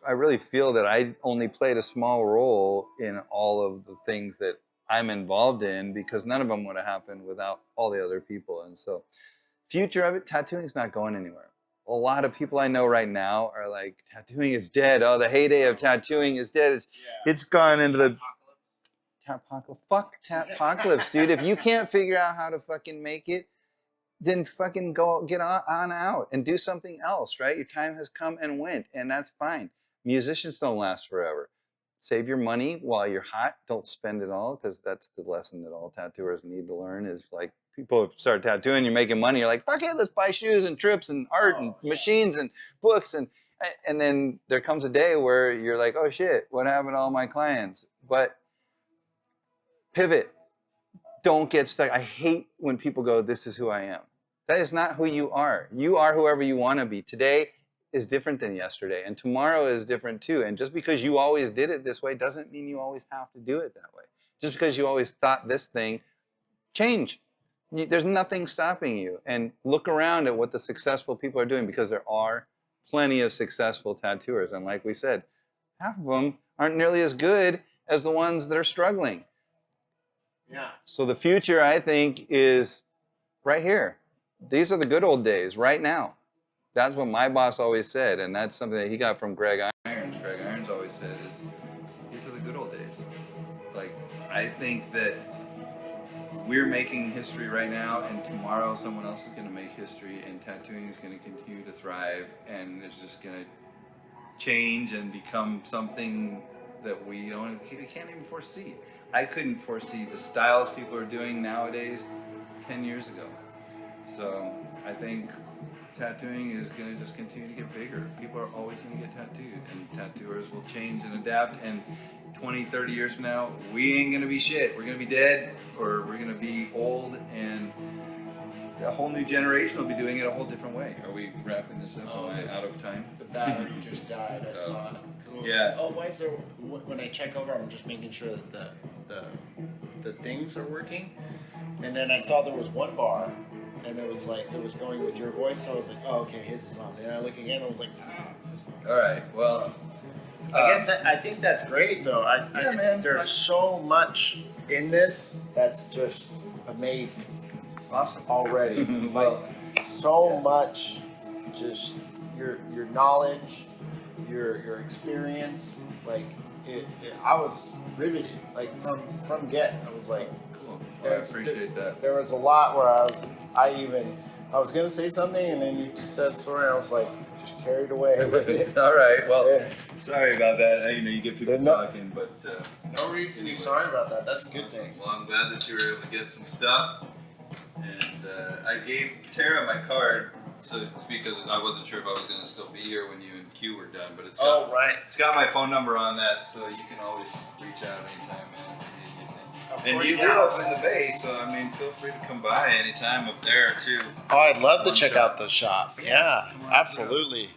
really feel that I only played a small role in all of the things that I'm involved in, because none of them would have happened without all the other people. And so, future of it, tattooing is not going anywhere. A lot of people I know right now are like, tattooing is dead. Oh, the heyday of tattooing is dead. It's gone into the Tapocalypse. Fuck Tapocalypse, dude. If you can't figure out how to fucking make it, then fucking go get on out and do something else, right? Your time has come and went, and that's fine. Musicians don't last forever. Save your money while you're hot. Don't spend it all, because that's the lesson that all tattooers need to learn, is like, people start tattooing, you're making money, you're like, fuck it, let's buy shoes and trips and art and machines and books. And then there comes a day where you're like, oh shit, what happened to all my clients? But pivot. Don't get stuck. I hate when people go, this is who I am. That is not who you are. You are whoever you want to be. Today is different than yesterday, and tomorrow is different too. And just because you always did it this way doesn't mean you always have to do it that way. Just because you always thought this thing, change. There's nothing stopping you. And look around at what the successful people are doing, because there are plenty of successful tattooers. And like we said, half of them aren't nearly as good as the ones that are struggling. Yeah. So the future, I think, is right here. These are the good old days, right now. That's what my boss always said, and that's something that he got from Greg Irons. Greg Irons always said, is these are the good old days. Like, I think that we're making history right now, and tomorrow someone else is going to make history, and tattooing is going to continue to thrive, and it's just going to change and become something that we can't even foresee. I couldn't foresee the styles people are doing nowadays 10 years ago. So I think tattooing is going to just continue to get bigger. People are always going to get tattooed, and tattooers will change and adapt. And 20, 30 years from now, we ain't going to be shit. We're going to be dead, or we're going to be old, and a whole new generation will be doing it a whole different way. Are we wrapping this up? Am I out of time? The battery just died. I saw it. Cool. Yeah. Oh, why is there? When I check over, I'm just making sure that the things are working. And then I saw there was one bar and it was like it was going with your voice. So I was like, oh, okay, his is on. And I look again, I was like, All right. Well, I think that's great though. Yeah, man. There's so much in this that's just amazing awesome. already. Well, So much, just your knowledge, your experience. Like I was riveted. Like from get, I was like, cool. Well, I appreciate that. There was a lot where I was gonna say something, and then you said sorry. And I was like, just carried away with it. All right. Well, Yeah. sorry about that. You know, you get people talking, but No reason to be sorry about that. That's a good thing. well, I'm glad that you were able to get some stuff. And I gave Tara my card, so because I wasn't sure if I was going to still be here when you and Q were done, but it's got, Right. it's got my phone number on that, so you can always reach out anytime, man. If you need Of anything. And course, you yeah. live up in the Bay, so I mean, feel free to come by anytime up there too. Oh, I'd love to check out the shop. Yeah, absolutely.